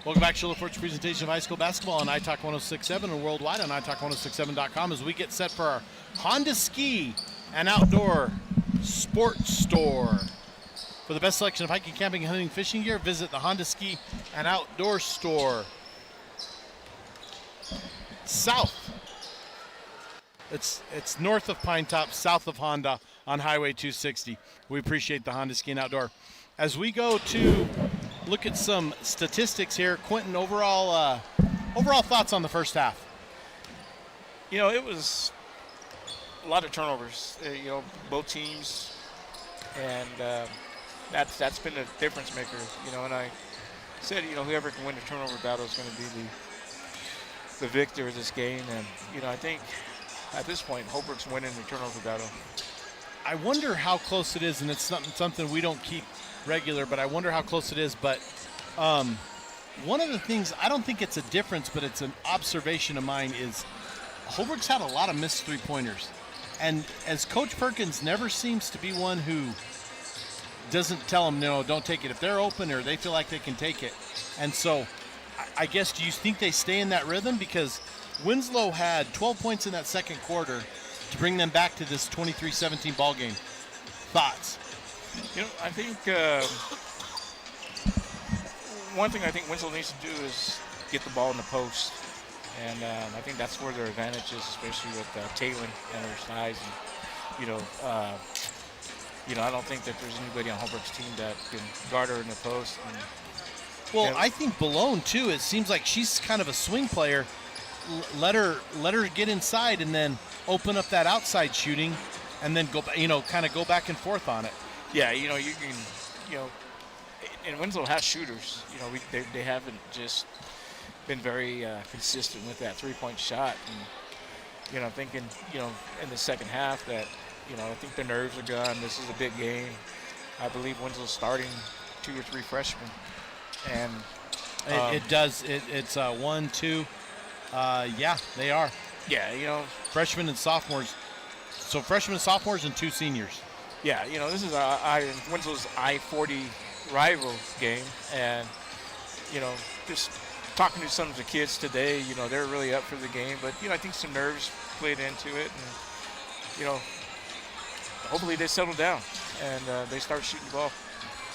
Welcome back to Show Fort's presentation of high school basketball on iTalk 1067 and worldwide on iTalk1067.com as we get set for our Honda Ski and Outdoor Sports Store. For the best selection of hiking, camping, and hunting, fishing gear, visit the Honda Ski and Outdoor Store. South. It's north of Pine Top, south of Honda on Highway 260. We appreciate the Honda Ski and Outdoor. As we go to look at some statistics here, Quentin, overall thoughts on the first half? You know, it was a lot of turnovers. Both teams, and that's been a difference maker. And I said, whoever can win the turnover battle is going to be the victor of this game. And I think at this point, Holbrook's winning the turnover battle. I wonder how close it is, and it's something we don't keep regular, but I wonder how close it is. But one of the things, I don't think it's a difference, but it's an observation of mine, is Holbrook's had a lot of missed three-pointers. And as Coach Perkins never seems to be one who doesn't tell them, no, don't take it if they're open or they feel like they can take it. And so I guess, do you think they stay in that rhythm? Because Winslow had 12 points in that second quarter to bring them back to this 23-17 ball game. Thoughts? I think one thing I think Winslow needs to do is get the ball in the post. And I think that's where their advantage is, especially with Taylor and her size. And, I don't think that there's anybody on Holbrook's team that can guard her in the post. And, I think Ballone, too, it seems like she's kind of a swing player. Let her get inside and then open up that outside shooting and then go, kind of go back and forth on it. Yeah, you can, and Winslow has shooters. They haven't just been very consistent with that three-point shot. And, I'm thinking, in the second half that, I think the nerves are gone. This is a big game. I believe Winslow's starting 2 or 3 freshmen. And it does. It's 1, 2. Yeah, they are. Yeah, freshmen and sophomores. So freshmen and sophomores and 2 seniors. Yeah, this is Winslow's I-40 rival game. And, just talking to some of the kids today, they're really up for the game. But, I think some nerves played into it. And, hopefully they settle down and they start shooting the ball.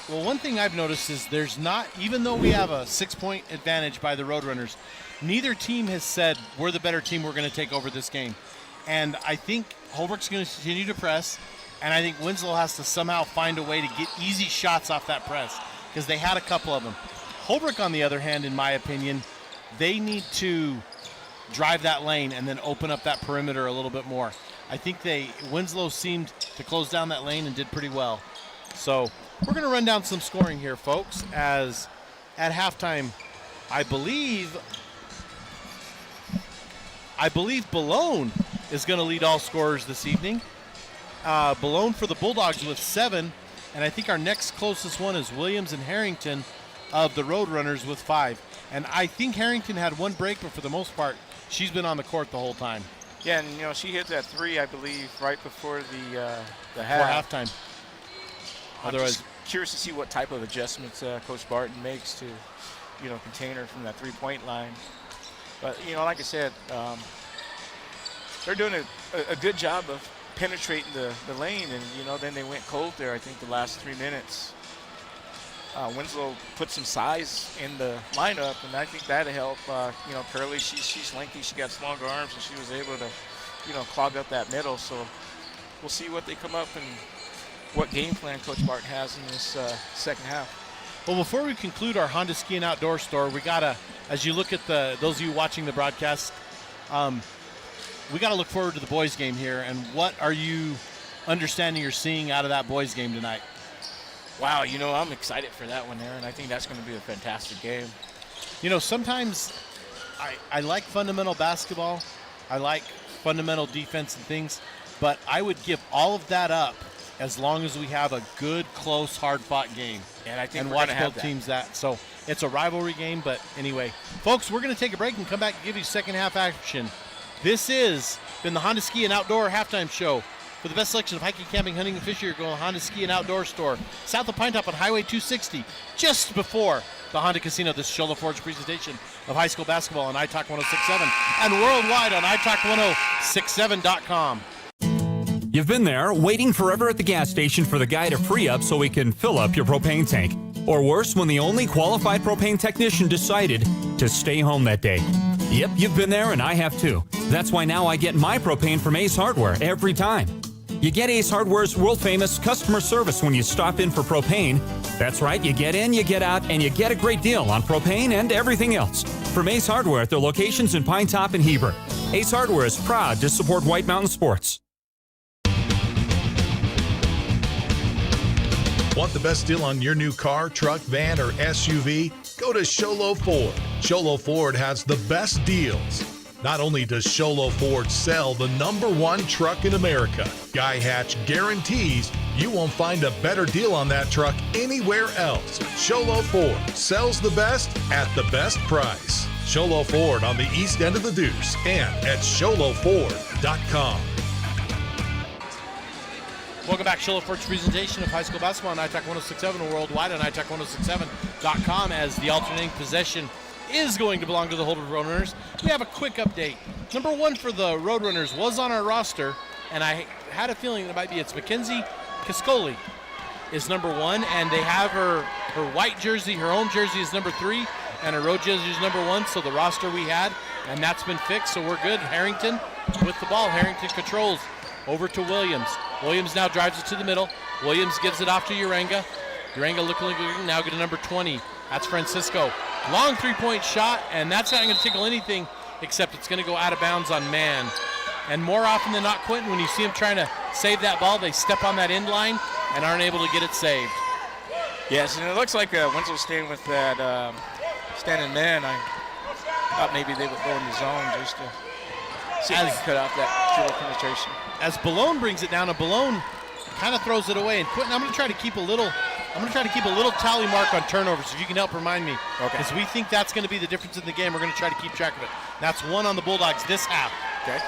Well, one thing I've noticed is there's not, even though we have a 6-point advantage by the Roadrunners, neither team has said, we're the better team, we're going to take over this game. And I think Holbrook's going to continue to press, and I think Winslow has to somehow find a way to get easy shots off that press, because they had a couple of them. Holbrook, on the other hand, in my opinion, they need to drive that lane and then open up that perimeter a little bit more. I think Winslow seemed to close down that lane and did pretty well. So we're going to run down some scoring here, folks, as at halftime, I believe Ballone is going to lead all scorers this evening. Ballone for the Bulldogs with 7, and I think our next closest one is Williams and Harrington of the Roadrunners with 5. And I think Harrington had 1 break, but for the most part, she's been on the court the whole time. Yeah, and she hit that 3, I believe, right before the half. Halftime. Otherwise, just curious to see what type of adjustments Coach Barton makes to, contain her from that 3-point line. But like I said, they're doing a good job of penetrating the lane, and then they went cold there. I think the last 3 minutes. Winslow put some size in the lineup, and I think that'll help. Curly, she's lengthy, she got longer arms, and she was able to, clog up that middle. So we'll see what they come up and what game plan Coach Barton has in this second half. Well, before we conclude our Honda Ski and Outdoor Store, we gotta, as you look at those of you watching the broadcast, we gotta look forward to the boys' game here. And what are you understanding or seeing out of that boys' game tonight? Wow, I'm excited for that one, Aaron. I think that's going to be a fantastic game. Sometimes I like fundamental basketball. I like fundamental defense and things, but I would give all of that up as long as we have a good, close, hard-fought game. And I think and we're watch gonna have both that. teams that. So It's a rivalry game, but anyway. Folks, we're going to take a break and come back and give you second half action. This has been the Honda Ski and Outdoor Halftime Show. For the best selection of hiking, camping, hunting, and fishing, you're going to Honda Ski and Outdoor Store, south of Pine Top on Highway 260, just before the Honda Casino. This is Show Forge presentation of high school basketball on iTalk 1067 and worldwide on iTalk1067.com. You've been there, waiting forever at the gas station for the guy to free up so he can fill up your propane tank. Or worse, when the only qualified propane technician decided to stay home that day. Yep, you've been there, and I have too. That's why now I get my propane from Ace Hardware every time. You get Ace Hardware's world-famous customer service when you stop in for propane. That's right, you get in, you get out, and you get a great deal on propane and everything else. From Ace Hardware at their locations in Pine Top and Heber. Ace Hardware is proud to support White Mountain Sports. Want the best deal on your new car, truck, van, or SUV? Go to Sholo Ford. Sholo Ford has the best deals. Not only does Sholo Ford sell the #1 truck in America, Guy Hatch guarantees you won't find a better deal on that truck anywhere else. Sholo Ford sells the best at the best price. Sholo Ford on the east end of the Deuce and at sholoford.com. Welcome back, Show Forge presentation of high school basketball on iTalk 1067 and worldwide on iTalk1067.com as the alternating possession is going to belong to the Roadrunners. We have a quick update. Number 1 for the Roadrunners was on our roster, and I had a feeling it might be it's Mackenzie Cascoli is number 1, and they have her white jersey, her home jersey is number 3, and her road jersey is number 1, so the roster we had, and that's been fixed, so we're good. Harrington with the ball. Harrington controls over to Williams. Williams now drives it to the middle. Williams gives it off to Urenga. Urenga looking now get to number 20. That's Francisco. Long three-point shot, and that's not going to tickle anything except it's going to go out of bounds on man. And more often than not, Quentin, when you see them trying to save that ball, they step on that end line and aren't able to get it saved. Yes, and it looks like Winslow staying with that standing man. I thought maybe they would go in the zone just to see if they can cut out that dribble penetration. As Ballone brings it down, and Ballone kind of throws it away. And Quentin, I'm going to try to keep a little tally mark on turnovers, if you can help remind me. Okay. Because we think that's going to be the difference in the game. We're going to try to keep track of it. That's 1 on the Bulldogs this half. Okay.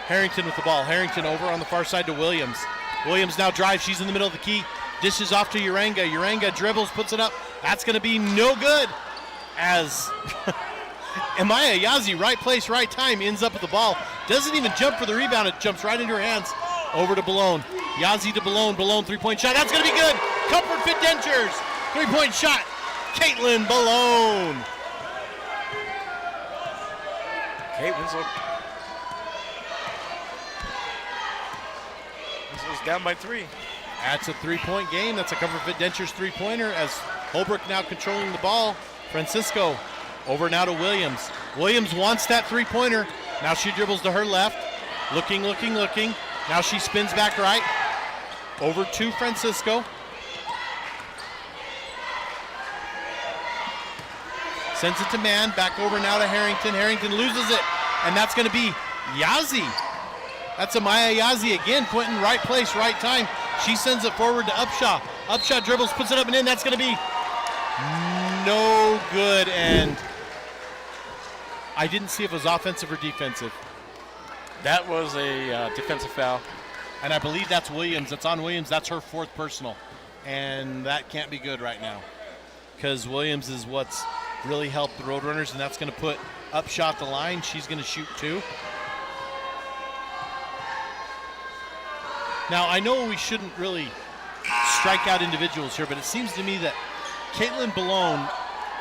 Harrington with the ball. Harrington over on the far side to Williams. Williams now drives. She's in the middle of the key. Dishes off to Urenga. Urenga dribbles, puts it up. That's going to be no good. As Amaya Yazi, right place, right time, ends up with the ball. Doesn't even jump for the rebound. It jumps right into her hands. Over to Ballone. Yazi to Ballone. Ballone three-point shot. That's going to be good. Comfort Fit Dentures. Three-point shot. Caitlin Ballone. Okay, Winslow's down by 3. That's a three-point game. That's a Comfort Fit Dentures three-pointer as Holbrook now controlling the ball. Francisco over now to Williams. Williams wants that three-pointer. Now she dribbles to her left. Looking. Now she spins back right. Over to Francisco. Sends it to man. Back over now to Harrington. Harrington loses it. And that's going to be Yazi. That's Amaya Yazi again. Quentin, right place, right time. She sends it forward to Upshaw. Upshaw dribbles, puts it up and in. That's going to be no good. And I didn't see if it was offensive or defensive. That was a defensive foul. And I believe that's Williams. That's on Williams. That's her 4th personal. And that can't be good right now because Williams is what's really helped the Roadrunners, and that's going to put Upshaw at the line. She's going to shoot 2. Now, I know we shouldn't really strike out individuals here, but it seems to me that Caitlin Ballone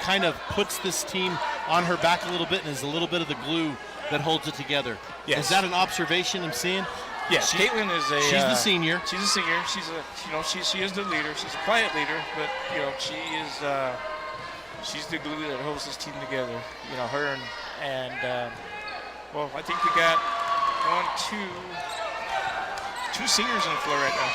kind of puts this team on her back a little bit and is a little bit of the glue that holds it together. Yes. Is that an observation I'm seeing? Yes, Caitlin is a. She's the senior. She's a senior. She's she is the leader. She's a quiet leader, but she is. She's the glue that holds this team together. Her and well, I think we got 2 seniors on the floor right now.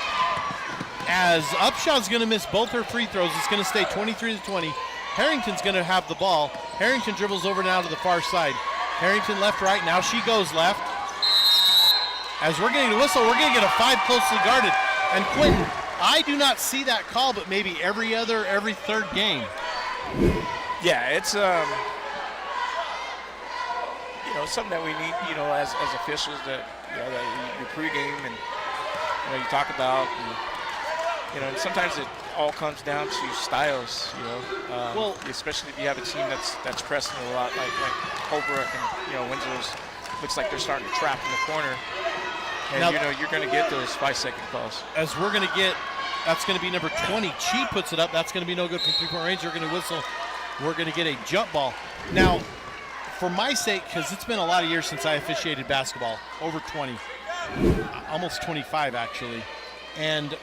As Upshaw's going to miss both her free throws, it's going to stay 23-20. Harrington's going to have the ball. Harrington dribbles over now to the far side. Harrington left, right. Now she goes left. As we're getting a whistle, we're going to get a 5 closely guarded. And Quentin, I do not see that call, but maybe every 3rd game. Yeah, it's something that we need, as officials, that that you pregame and you talk about, and sometimes it all comes down to styles, well, especially if you have a team that's pressing a lot, like Holbrook and Winslow's. Looks like they're starting to trap in the corner, and now, you're going to get those 5-second calls. As we're going to get, that's going to be number 20. Chi puts it up. That's going to be no good from three-point range. They're going to whistle. We're going to get a jump ball. Now, for my sake, because it's been a lot of years since I officiated basketball, over 20, almost 25 actually, and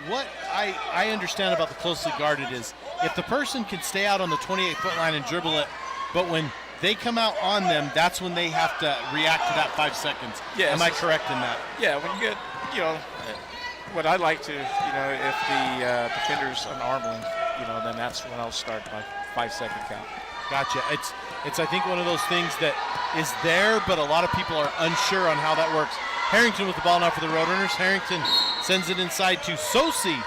what I understand about the closely guarded is if the person can stay out on the 28-foot line and dribble it, but when they come out on them, that's when they have to react to that 5 seconds. Yeah, am I correct in that? Yeah, when you get, what I like to, if the defender's unarming, then that's when I'll start my 5-second count. Gotcha. It's I think one of those things that is there, but a lot of people are unsure on how that works. Harrington with the ball now for the Roadrunners. Harrington sends it inside to Sosi.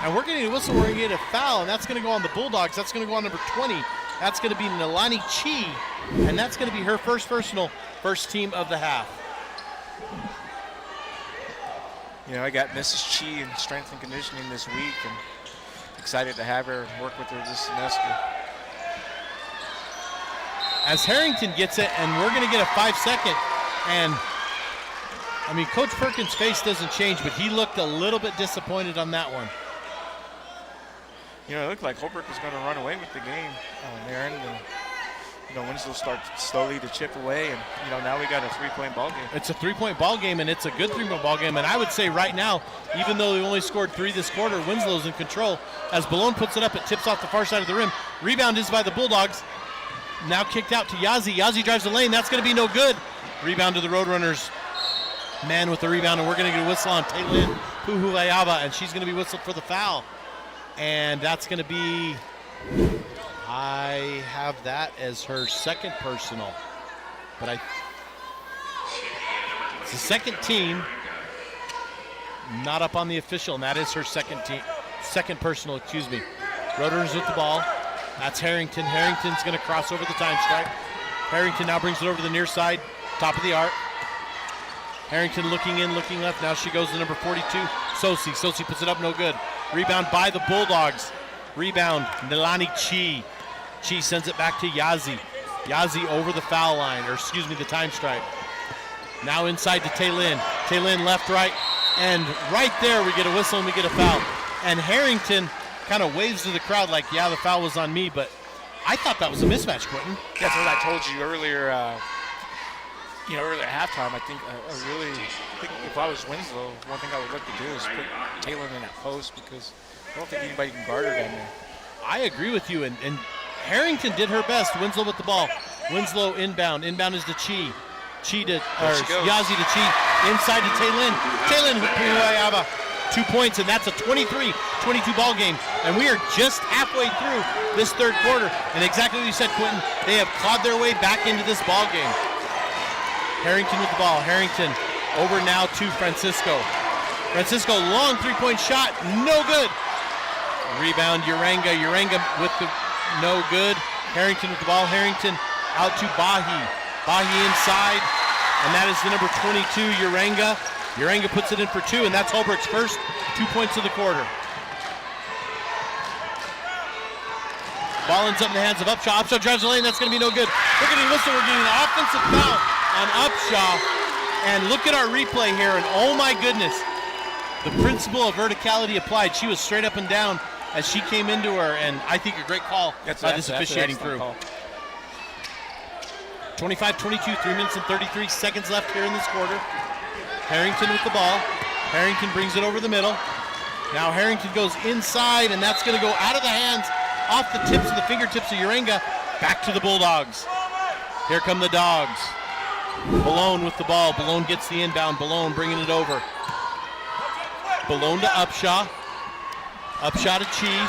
And we're getting a whistle. We're going to get a foul, and that's going to go on the Bulldogs. That's going to go on number 20. That's going to be Nalani Chi, and that's going to be her first personal, first team of the half. I got Mrs. Chi in strength and conditioning this week, and excited to have her work with her this semester. As Harrington gets it, and we're going to get a 5-second, and Coach Perkins' face doesn't change, but he looked a little bit disappointed on that one. It looked like Holbrook was going to run away with the game there, and Winslow starts slowly to chip away, and now we got a 3-point ball game. It's a 3-point ball game, and it's a good 3-point ball game. And I would say right now, even though we only scored 3 this quarter, Winslow's in control. As Balone puts it up, it tips off the far side of the rim. Rebound is by the Bulldogs. Now kicked out to Yazi. Yazi drives the lane. That's going to be no good. Rebound to the Roadrunners. Man with the rebound, and we're going to get a whistle on Taylin Puhulayava, and she's going to be whistled for the foul. And that's going to be, I have that as her second personal, but it's the second team, not up on the official, and that is her second personal, excuse me. Roadrunners with the ball. That's Harrington. Harrington's going to cross over the time stripe. Harrington now brings it over to the near side, top of the arc. Harrington looking in, looking left. Now she goes to number 42, Sosi. Sosi puts it up, no good. Rebound by the Bulldogs. Rebound, Nalani Chi. Chi sends it back to Yazi. Yazi over the foul line, or excuse me, the time stripe. Now inside to Taylin. Taylin left, right, and right there we get a whistle and we get a foul. And Harrington kind of waves to the crowd like, yeah, the foul was on me, but I thought that was a mismatch, Quentin. That's what I told you earlier. Earlier at halftime, I think if I was Winslow, one thing I would look to do is put Taylor in that post, because I don't think anybody can guard her down there. I agree with you, and Harrington did her best. Winslow with the ball. Winslow inbound. Inbound is to Chi. Yazi to Chi. Inside to Taylin. Taylin Puhuayaba. 2 points, and that's a 23-22 ball game. And we are just halfway through this third quarter. And exactly what you said, Quentin, they have clawed their way back into this ball game. Harrington with the ball. Harrington over now to Francisco. Francisco, long 3-point shot, no good. Rebound, Uranga. Uranga with the no good. Harrington with the ball. Harrington out to Bahi. Bahi inside, and that is the number 22, Uranga. Uranga puts it in for 2, and that's Holbrook's first 2 points of the quarter. Ball ends up in the hands of Upshaw. Upshaw drives the lane. That's going to be no good. We're getting a whistle. We're getting an offensive foul on Upshaw. And look at our replay here, and oh my goodness, the principle of verticality applied. She was straight up and down as she came into her, and I think a great call by this officiating crew. 25-22, 3 minutes and 33 seconds left here in this quarter. Harrington with the ball. Harrington brings it over the middle. Now Harrington goes inside, and that's going to go out of the hands, off the tips of the fingertips of Uranga, back to the Bulldogs. Here come the Dogs. Balone with the ball. Balone gets the inbound. Balone bringing it over. Balone to Upshaw. Upshaw to Chi.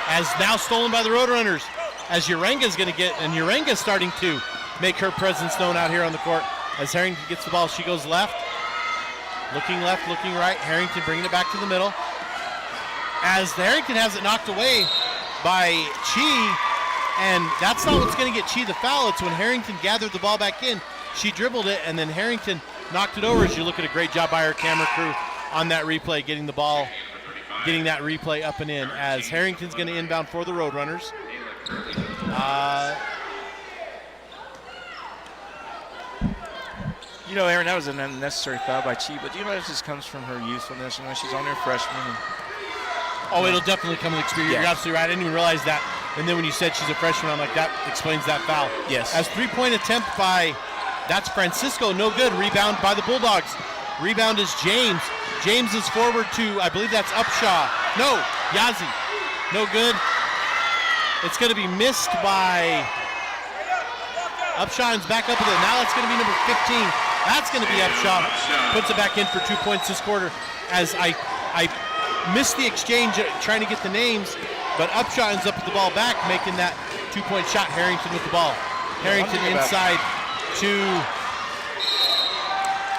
As now stolen by the Roadrunners. As Uranga's going to get, and Uranga's starting to make her presence known out here on the court. As Harrington gets the ball, she goes left. Looking left, looking right. Harrington bringing it back to the middle. As Harrington has it knocked away by Chi. And that's not what's going to get Chi the foul. It's when Harrington gathered the ball back in. She dribbled it, and then Harrington knocked it over. As you look at a great job by our camera crew on that replay, getting the ball, getting that replay up and in. As Harrington's going to inbound for the Roadrunners. You know, Aaron, that was an unnecessary foul by Chi, but do you know this just comes from her youthfulness? You know, she's only a freshman. Oh, it'll definitely come with experience. Yes. You're absolutely right. I didn't even realize that. And then when you said she's a freshman, I'm like, that explains that foul. Yes. As three-point attempt by, that's Francisco, no good. Rebound by the Bulldogs. Rebound is James. James is forward to, I believe that's Upshaw. No, Yazzie. No good. It's going to be missed by Upshaw, and back up with it. Now it's going to be number 15. That's going to be Upshaw. Puts it back in for 2 points this quarter. As I missed the exchange trying to get the names, but Upshaw ends up with the ball back, making that 2-point shot. Harrington with the ball. Harrington inside to,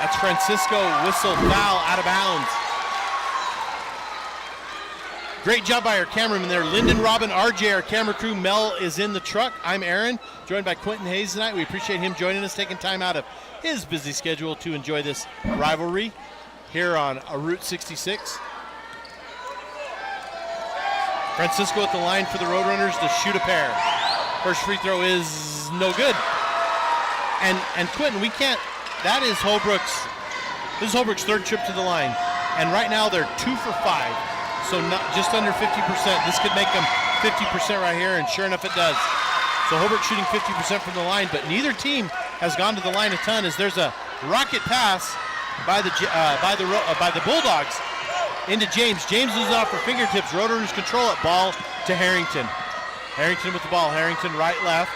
that's Francisco. Whistle, foul, out of bounds. Great job by our cameraman there. Lyndon, Robin, RJ, our camera crew. Mel is in the truck. I'm Aaron, joined by Quentin Hayes tonight. We appreciate him joining us, taking time out of his busy schedule to enjoy this rivalry here on Route 66. Francisco at the line for the Roadrunners to shoot a pair. First free throw is no good. And Quentin, we can't, that is Holbrook's, this is Holbrook's third trip to the line. And right now they're 2 for 5. So not just under 50%. This could make them 50% right here, and sure enough it does. So Holbrook shooting 50% from the line, but neither team has gone to the line a ton, as there's a rocket pass by the Bulldogs into James. James is off her fingertips. Roadrunners control it. Ball to Harrington. Harrington with the ball. Harrington right, left.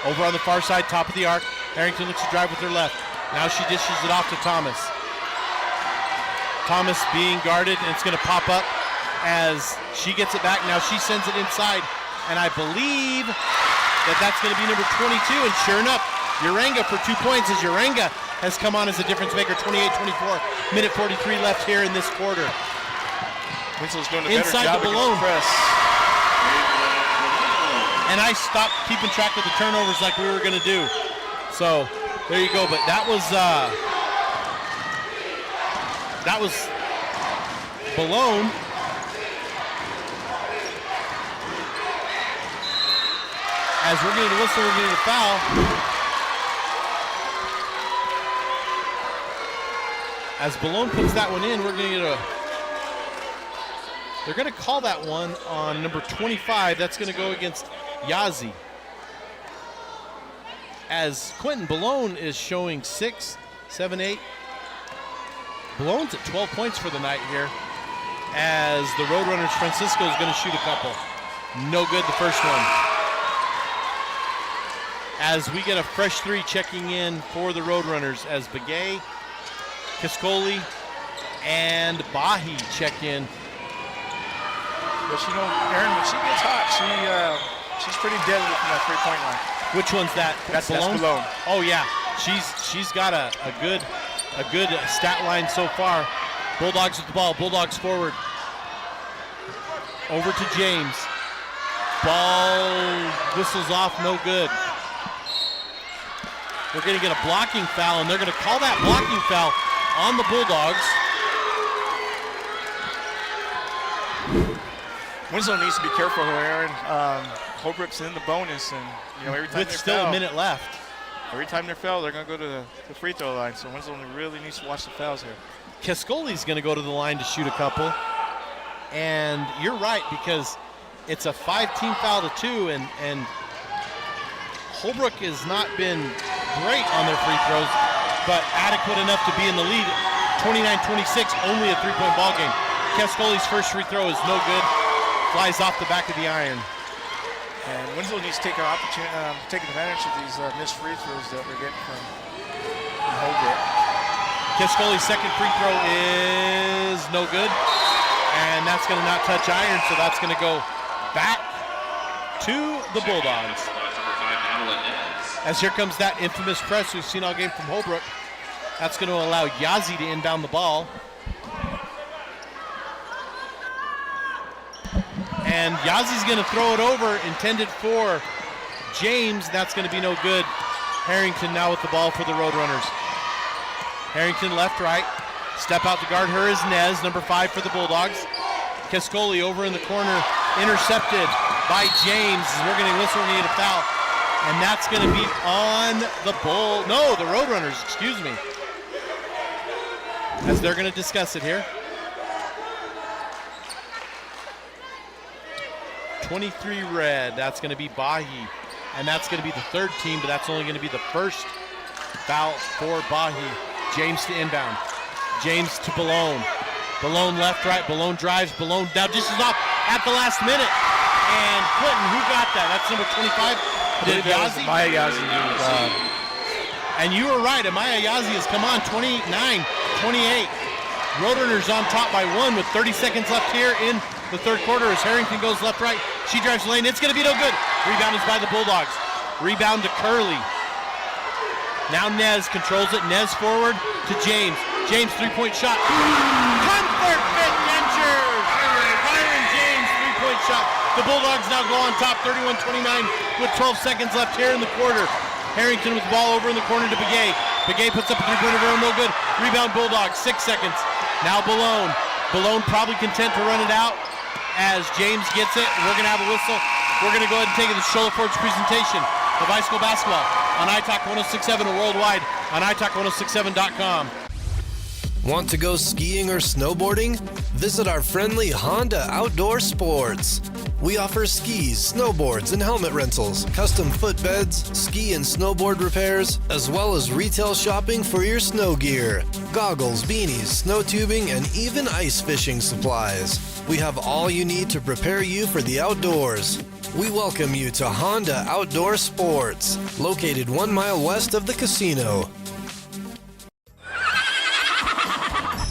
Over on the far side, top of the arc. Harrington looks to drive with her left. Now she dishes it off to Thomas. Thomas being guarded, and it's going to pop up as she gets it back. Now she sends it inside, and I believe that that's going to be number 22, and sure enough, Uranga for 2 points, as Uranga has come on as a difference maker. 28-24, minute 43 left here in this quarter. Winslow's doing a inside better job the Malone press. And I stopped keeping track of the turnovers like we were going to do. So there you go, but that was Malone. As we're getting the whistle, we're getting the foul. As Malone puts that one in, we're going to get they're going to call that one on number 25. That's going to go against Yazzie. As Quentin Malone is showing 6, 7, 8. Malone's at 12 points for the night here. As the Roadrunners, Francisco is going to shoot a couple. No good, the first one. As we get a fresh three checking in for the Roadrunners, as Begay, Cascoli, and Bahi check in. But you know, Aaron, when she gets hot, she's pretty deadly from that three-point line. Which one's that? That's Malone. Oh yeah, she's got a good stat line so far. Bulldogs with the ball. Bulldogs forward. Over to James. Ball whistles off, no good. We're going to get a blocking foul, and they're going to call that blocking foul on the Bulldogs. Winslow needs to be careful here, Aaron. Holbrook's in the bonus, and you know every time with still a minute left. Every time they foul, they're going to go to the free throw line. So Winslow really needs to watch the fouls here. Cascoli's going to go to the line to shoot a couple. And you're right, because it's a 5-team foul to 2, and Holbrook has not been great on their free throws, but adequate enough to be in the lead. 29-26, only a 3-point ball game. Cascoli's first free throw is no good. Flies off the back of the iron. And Winslow needs to take advantage of these missed free throws that we're getting from Holbrook. Cascoli's second free throw is no good. And that's going to not touch iron, so that's going to go back to the Bulldogs. As here comes that infamous press we've seen all game from Holbrook. That's going to allow Yazzie to inbound the ball. And And Yazi's going to throw it over, intended for James. That's going to be no good. Harrington now with the ball for the Roadrunners. Harrington left, right. Step out to guard her is Nez, number 5 for the Bulldogs. Cascoli over in the corner, intercepted by James. We're going to whistle and need a foul. And that's going to be on the the Roadrunners, excuse me. As they're going to discuss it here. 23 red, that's going to be Bahi. And that's going to be the 3rd team, but that's only going to be the first foul for Bahi. James to inbound. James to Balone. Balone left, right. Balone drives. Balone now dishes off at the last minute. And Clinton, who got that? That's number 25. Did Yazi? Amaya Yazi. And you were right. Amaya Yazi has come on 29-28. Roadrunners on top by 1 with 30 seconds left here in the 3rd quarter as Harrington goes left, right. She drives the lane. It's going to be no good. Rebound is by the Bulldogs. Rebound to Curley. Now Nez controls it. Nez forward to James. James, 3-point shot. Comfort Fit Dentures! Byron James, 3-point shot. The Bulldogs now go on top, 31-29 with 12 seconds left here in the quarter. Harrington with the ball over in the corner to Begay. Begay puts up a 3-pointer of her own, no good. Rebound Bulldogs, 6 seconds. Now Balone. Balone probably content to run it out as James gets it. We're going to have a whistle. We're going to go ahead and take the Shola Ford's presentation of high school basketball on iTalk 106.7 or worldwide on iTalk1067.com. Want to go skiing or snowboarding? Visit our friendly Honda Outdoor Sports. We offer skis, snowboards, and helmet rentals, custom footbeds, ski and snowboard repairs, as well as retail shopping for your snow gear, goggles, beanies, snow tubing, and even ice fishing supplies. We have all you need to prepare you for the outdoors. We welcome you to Honda Outdoor Sports, located 1 mile west of the casino.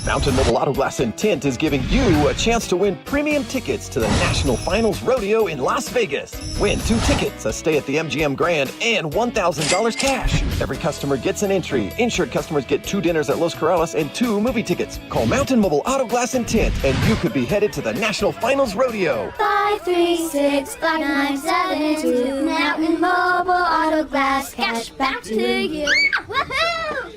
Mountain Mobile Auto Glass and Tint is giving you a chance to win premium tickets to the National Finals Rodeo in Las Vegas. Win 2 tickets, a stay at the MGM Grand, and $1,000 cash. Every customer gets an entry. Insured customers get 2 dinners at Los Corrales and 2 movie tickets. Call Mountain Mobile Auto Glass and Tint, and you could be headed to the National Finals Rodeo. 536-5972. Mountain Mobile Auto Glass, cash back to you. Woohoo!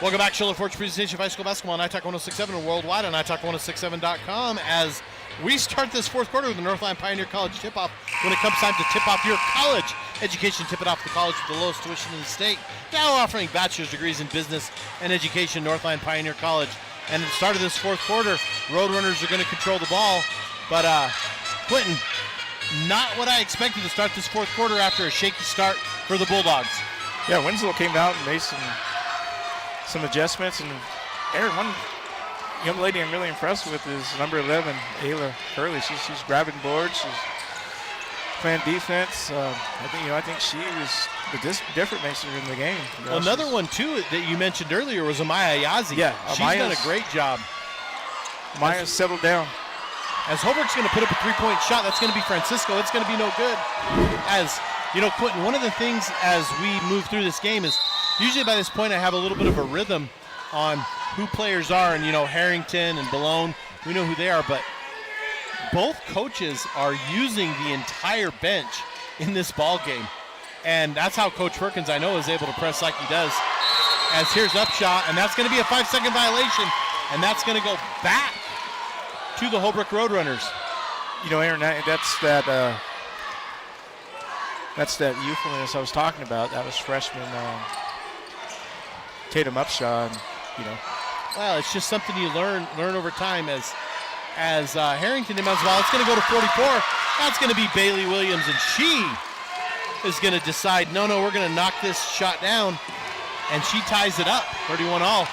Welcome back, Shola Ford's presentation of high school basketball on iTalk 1067 and worldwide on iTalk1067.com as we start this 4th quarter with the Northland Pioneer College tip-off. When it comes time to tip off your college education, tip it off the college with the lowest tuition in the state. Now offering bachelor's degrees in business and education, Northland Pioneer College. And at the start of this 4th quarter, Roadrunners are going to control the ball. But Clinton, not what I expected to start this 4th quarter after a shaky start for the Bulldogs. Yeah, Winslow came out and made some adjustments, and Aaron, one young lady I'm really impressed with is number 11, Ayla Hurley. She's grabbing boards, she's playing defense. I think she was the difference maker in the game. Well, another one too that you mentioned earlier was Amaya Yazi. Yeah, she's done a great job. Amaya's settled down. As Holbrook's going to put up a 3-point shot, that's going to be Francisco. It's going to be no good. As you know, Quentin, one of the things as we move through this game is usually by this point I have a little bit of a rhythm on who players are, and Harrington and Balone, we know who they are, but both coaches are using the entire bench in this ball game, and that's how Coach Perkins, I know, is able to press like he does. As here's Upshot, and that's going to be a 5-second violation, and that's going to go back to the Holbrook Roadrunners. Aaron, that's that youthfulness I was talking about. That was freshman Tatum Upshaw, Well, it's just something you learn over time as Harrington inbounds the ball. It's going to go to 44. That's going to be Bailey Williams, and she is going to decide, no, we're going to knock this shot down, and she ties it up, 31-all,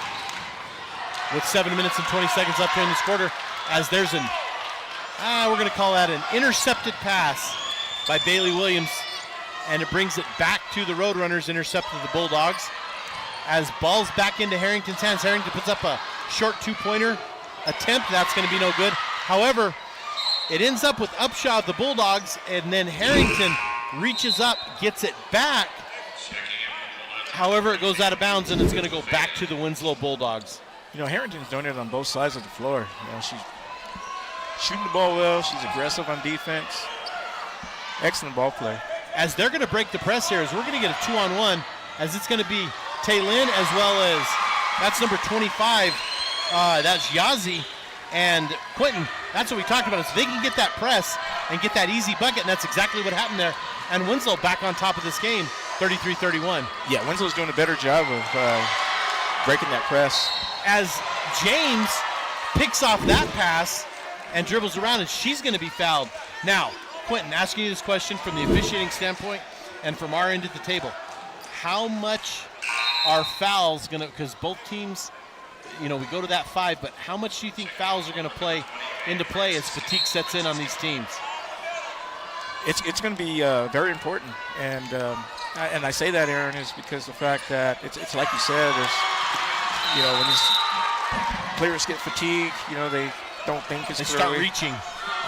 with 7 minutes and 20 seconds left here in this quarter, as there's we're going to call that an intercepted pass by Bailey Williams, and it brings it back to the Roadrunners, intercepted the Bulldogs. As ball's back into Harrington's hands, Harrington puts up a short 2-pointer attempt. That's going to be no good. However, it ends up with Upshaw of the Bulldogs, and then Harrington reaches up, gets it back. However, it goes out of bounds, and it's going to go back to the Winslow Bulldogs. Harrington's doing it on both sides of the floor. shooting the ball well. She's aggressive on defense. Excellent ball play. As they're going to break the press here, as we're going to get a 2-on-1, as it's going to be Taylin as well as, that's number 25, that's Yazi and Quentin. That's what we talked about. Is they can get that press and get that easy bucket, and that's exactly what happened there. And Winslow back on top of this game, 33-31. Yeah, Winslow's doing a better job of breaking that press. As James picks off that pass and dribbles around, and she's going to be fouled. Now, Quentin, asking you this question from the officiating standpoint and from our end at the table. How much are fouls going to, because both teams, we go to that 5, but how much do you think fouls are going to play into play as fatigue sets in on these teams? It's going to be very important, and I say that, Aaron, is because the fact that it's like you said, when these players get fatigued, they don't think as clearly. They start reaching,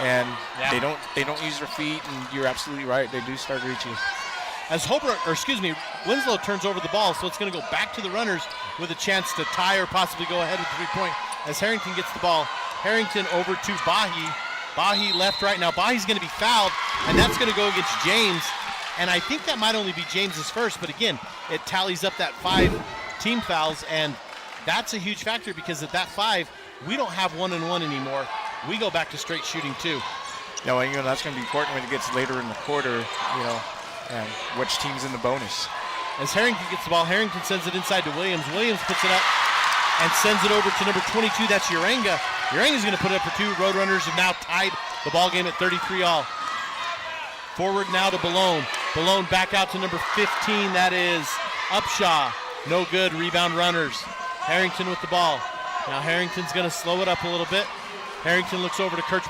and they don't use their feet, and you're absolutely right, they do start reaching. As Winslow turns over the ball, so it's going to go back to the runners with a chance to tie or possibly go ahead with 3-point. As Harrington gets the ball, Harrington over to Bahi. Bahi left, right. Now Bahi's going to be fouled, and that's going to go against James. And I think that might only be James's first, but again, it tallies up that 5 team fouls, and that's a huge factor because at that 5, we don't have 1-on-1 anymore. We go back to straight shooting 2. No, that's going to be important when it gets later in the quarter, and which team's in the bonus. As Harrington gets the ball, Harrington sends it inside to Williams. Williams puts it up and sends it over to number 22. That's Urenga. Urenga's going to put it up for 2. Roadrunners have now tied the ball game at 33-all. Forward now to Balone. Balone back out to number 15. That is Upshaw. No good. Rebound Runners. Harrington with the ball. Now Harrington's going to slow it up a little bit. Harrington looks over to Coach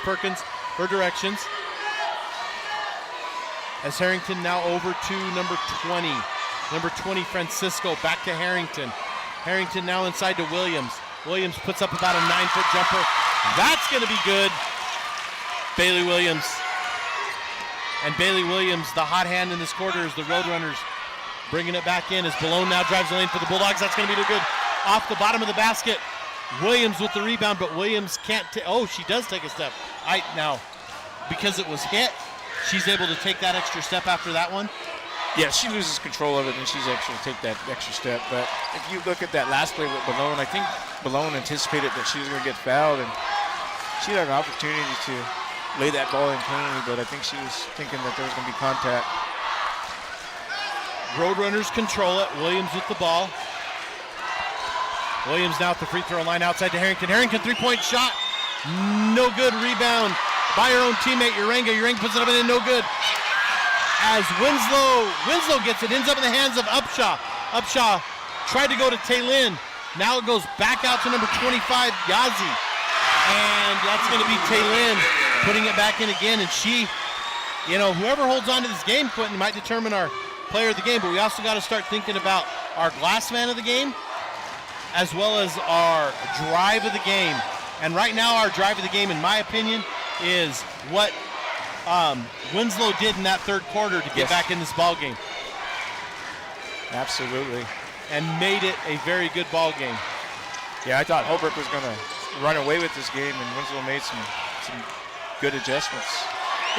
Perkins for directions. As Harrington now over to number 20. Number 20, Francisco, back to Harrington. Harrington now inside to Williams. Williams puts up about a 9-foot jumper. That's going to be good. Bailey Williams. And Bailey Williams, the hot hand in this quarter, is the Roadrunners bringing it back in as Balone now drives the lane for the Bulldogs. That's going to be good. Off the bottom of the basket. Williams with the rebound, but Williams can't she does take a step. Now, because it was hit, she's able to take that extra step after that one. Yeah, she loses control of it, and she's able to take that extra step. But if you look at that last play with Balone, I think Balone anticipated that she was going to get fouled, and she had an opportunity to lay that ball in cleanly, but I think she was thinking that there was going to be contact. Roadrunners control it. Williams with the ball. Williams now at the free throw line outside to Harrington. Harrington 3-point shot. No good. Rebound by her own teammate, Urenga. Urenga puts it up and in, no good. As Winslow gets it, ends up in the hands of Upshaw. Upshaw tried to go to Taylin. Now it goes back out to number 25, Yazi. And that's going to be Taylin putting it back in again. And she, whoever holds on to this game, Quentin, might determine our player of the game. But we also got to start thinking about our glass man of the game as well as our drive of the game. And right now our drive of the game, in my opinion, is what Winslow did in that third quarter to get back in this ball game. Absolutely. And made it a very good ball game. Yeah, I thought Holbrook was going to run away with this game, and Winslow made some good adjustments.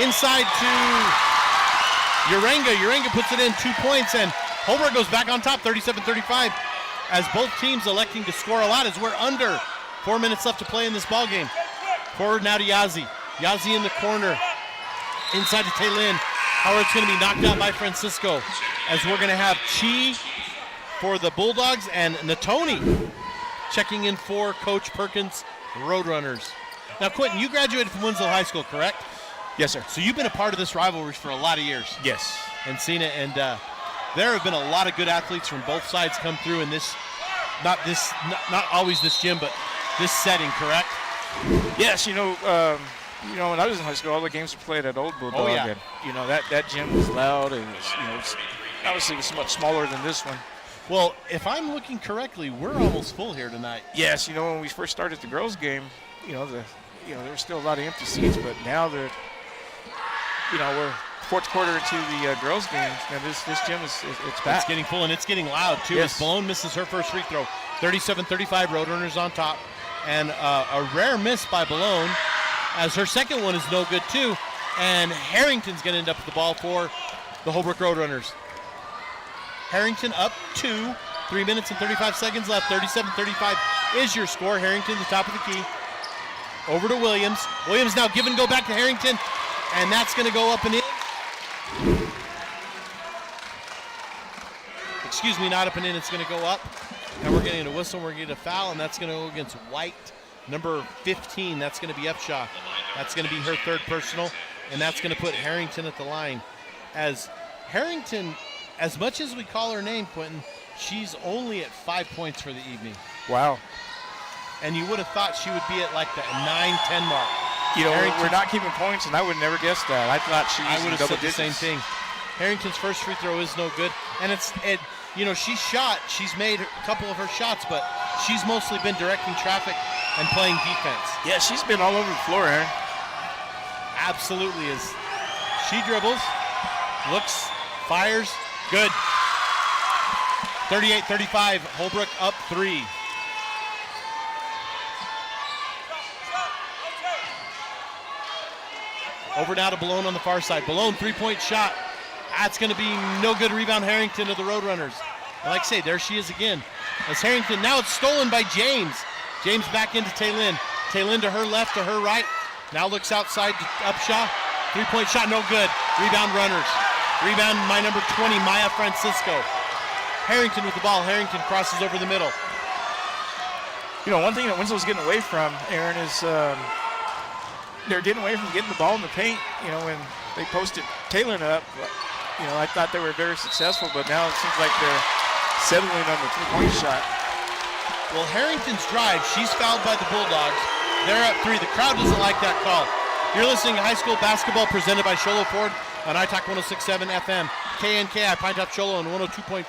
Inside to Urenga. Urenga puts it in, 2 points, and Holbrook goes back on top, 37-35, as both teams electing to score a lot as we're under 4 minutes left to play in this ball game. Forward now to Yazi. Yazi in the corner. Inside to Taylin. Howard's going to be knocked out by Francisco, as we're going to have Chi for the Bulldogs and Natoni checking in for Coach Perkins, Roadrunners. Now, Quentin, you graduated from Winslow High School, correct? Yes, sir. So you've been a part of this rivalry for a lot of years. Yes. And seen it, and there have been a lot of good athletes from both sides come through in this, not always this gym, but this setting, correct? Yes, when I was in high school, all the games were played at Old Bulldog. Oh, yeah. And, that gym was loud, and obviously it was much smaller than this one. Well, if I'm looking correctly, we're almost full here tonight. Yes, when we first started the girls' game, there were still a lot of empty seats, but now we're fourth quarter into the girls' game, and this gym it's packed. It's getting full, and it's getting loud too. Yes. As Balone misses her first free throw, 37-35, Roadrunners on top, and a rare miss by Balone. as her second one is no good too. And Harrington's going to end up with the ball for the Holbrook Roadrunners. Harrington up 2, 3 minutes and 35 seconds left. 37-35 is your score. Harrington, the top of the key. Over to Williams. Williams now give and go back to Harrington, and that's going to go up and in. Excuse me, not up and in, it's going to go up. And we're getting a whistle, we're getting a foul, and that's going to go against White, number 15. That's going to be Upshaw. That's going to be her third personal, and that's going to put Harrington at the line. As Harrington, as much as we call her name, Quentin, she's only at 5 points for the evening. Wow. And you would have thought she would be at like the 9-10 mark. You know, we're not keeping points, and I would never guess that. I thought she was I would have double said the digits. same thing. Harrington's first free throw is no good, and she's made a couple of her shots, but she's mostly been directing traffic and playing defense. Yeah, she's been all over the floor, Aaron. Absolutely is. She dribbles, looks, fires, good. 38-35, Holbrook up 3. Over now to Balone on the far side. Balone, three-point shot. That's going to be no good. Rebound Harrington of the Roadrunners. And like I say, there she is again. As Harrington, now it's stolen by James. James back into Taylin. Taylin to her left, to her right. Now looks outside to Upshaw. Three-point shot, no good. Rebound Runners. Rebound my number 20, Maya Francisco. Harrington with the ball. Harrington crosses over the middle. You know, one thing that Winslow's getting away from, Aaron, is they're getting away from getting the ball in the paint. You know, when they posted Taylor up, you know, I thought they were very successful, but now it seems like they're settling on the three-point shot. Well, Harrington's drive, she's fouled by the Bulldogs. They're up 3. The crowd doesn't like that call. You're listening to high school basketball presented by Sholo Ford on iTalk 106.7 FM, KNKI, Pine Top Sholo, and 102.5.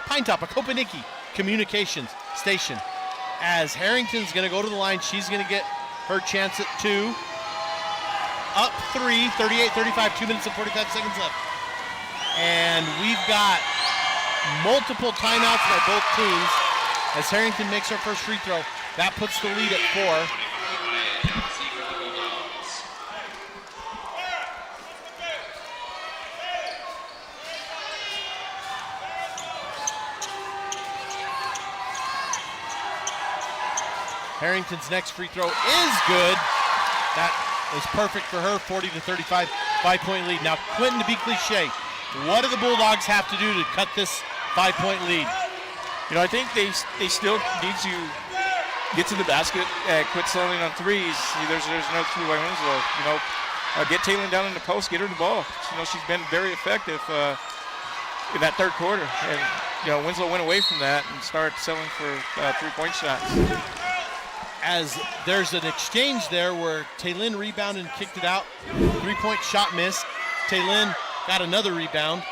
Pine Top, a Kopaniki communications station. As Harrington's going to go to the line, she's going to get her chance at 2. Up 3, 38-35, 2 minutes and 45 seconds left. And we've got multiple timeouts by both teams as Harrington makes her first free throw. That puts the lead at 4. Harrington's next free throw is good. That is perfect for her, 40-35, 5-point lead. Now, Quentin, to be cliche, what do the Bulldogs have to do to cut this 5-point lead? You know, I think they still need to get to the basket, quit settling on threes. There's no two by Winslow. You know, get Taylor down in the post, get her the ball. You know, she's been very effective in that third quarter. And, you know, Winslow went away from that and started settling for three-point shots. As there's an exchange there where Taylin rebounded and kicked it out. Three-point shot missed. Taylin got another rebound.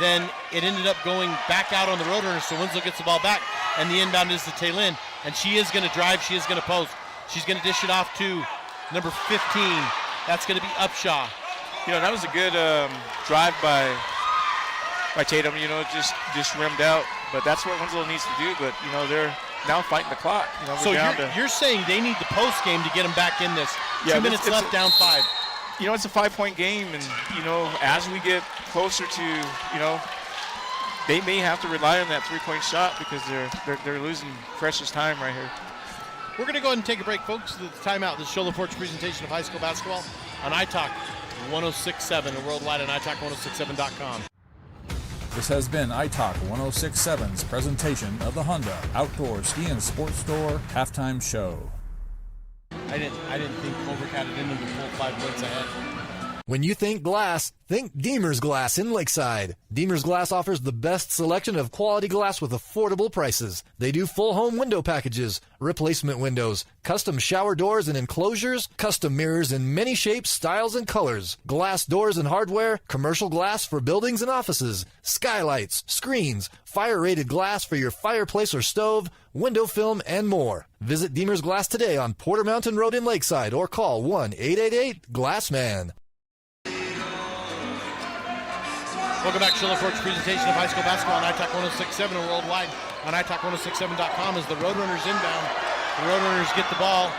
Then it ended up going back out on the Roadrunners, so Winslow gets the ball back, and the inbound is to Taylin. And she is going to drive, she is going to post. She's going to dish it off to number 15. That's going to be Upshaw. You know, that was a good drive by Tatum, you know, just rimmed out. But that's what Winslow needs to do, but, you know, they're now fighting the clock. You know, so you're saying they need the post game to get them back in this. Yeah, 2 minutes left, down 5. You know, it's a 5-point game, and, you know, as we get closer to, you know, they may have to rely on that three-point shot because they're losing precious time right here. We're going to go ahead and take a break, folks. The timeout. This is Sholo Fort's presentation of high school basketball on iTalk 106.7 and worldwide on iTalk1067.com. This has been iTalk 106.7's presentation of the Honda Outdoor Ski and Sports Store halftime show. I didn't think Holbrook had it into the full 5 minutes ahead. When you think glass, think Deemer's Glass in Lakeside. Deemer's Glass offers the best selection of quality glass with affordable prices. They do full home window packages, replacement windows, custom shower doors and enclosures, custom mirrors in many shapes, styles, and colors, glass doors and hardware, commercial glass for buildings and offices, skylights, screens, fire-rated glass for your fireplace or stove, window film, and more. Visit Deemer's Glass today on Porter Mountain Road in Lakeside or call 1-888-GLASSMAN. Welcome back to Sholo Fort's presentation of high school basketball on iTalk 106.7 and worldwide on iTalk1067.com as the Roadrunners inbound. The Roadrunners get the ball.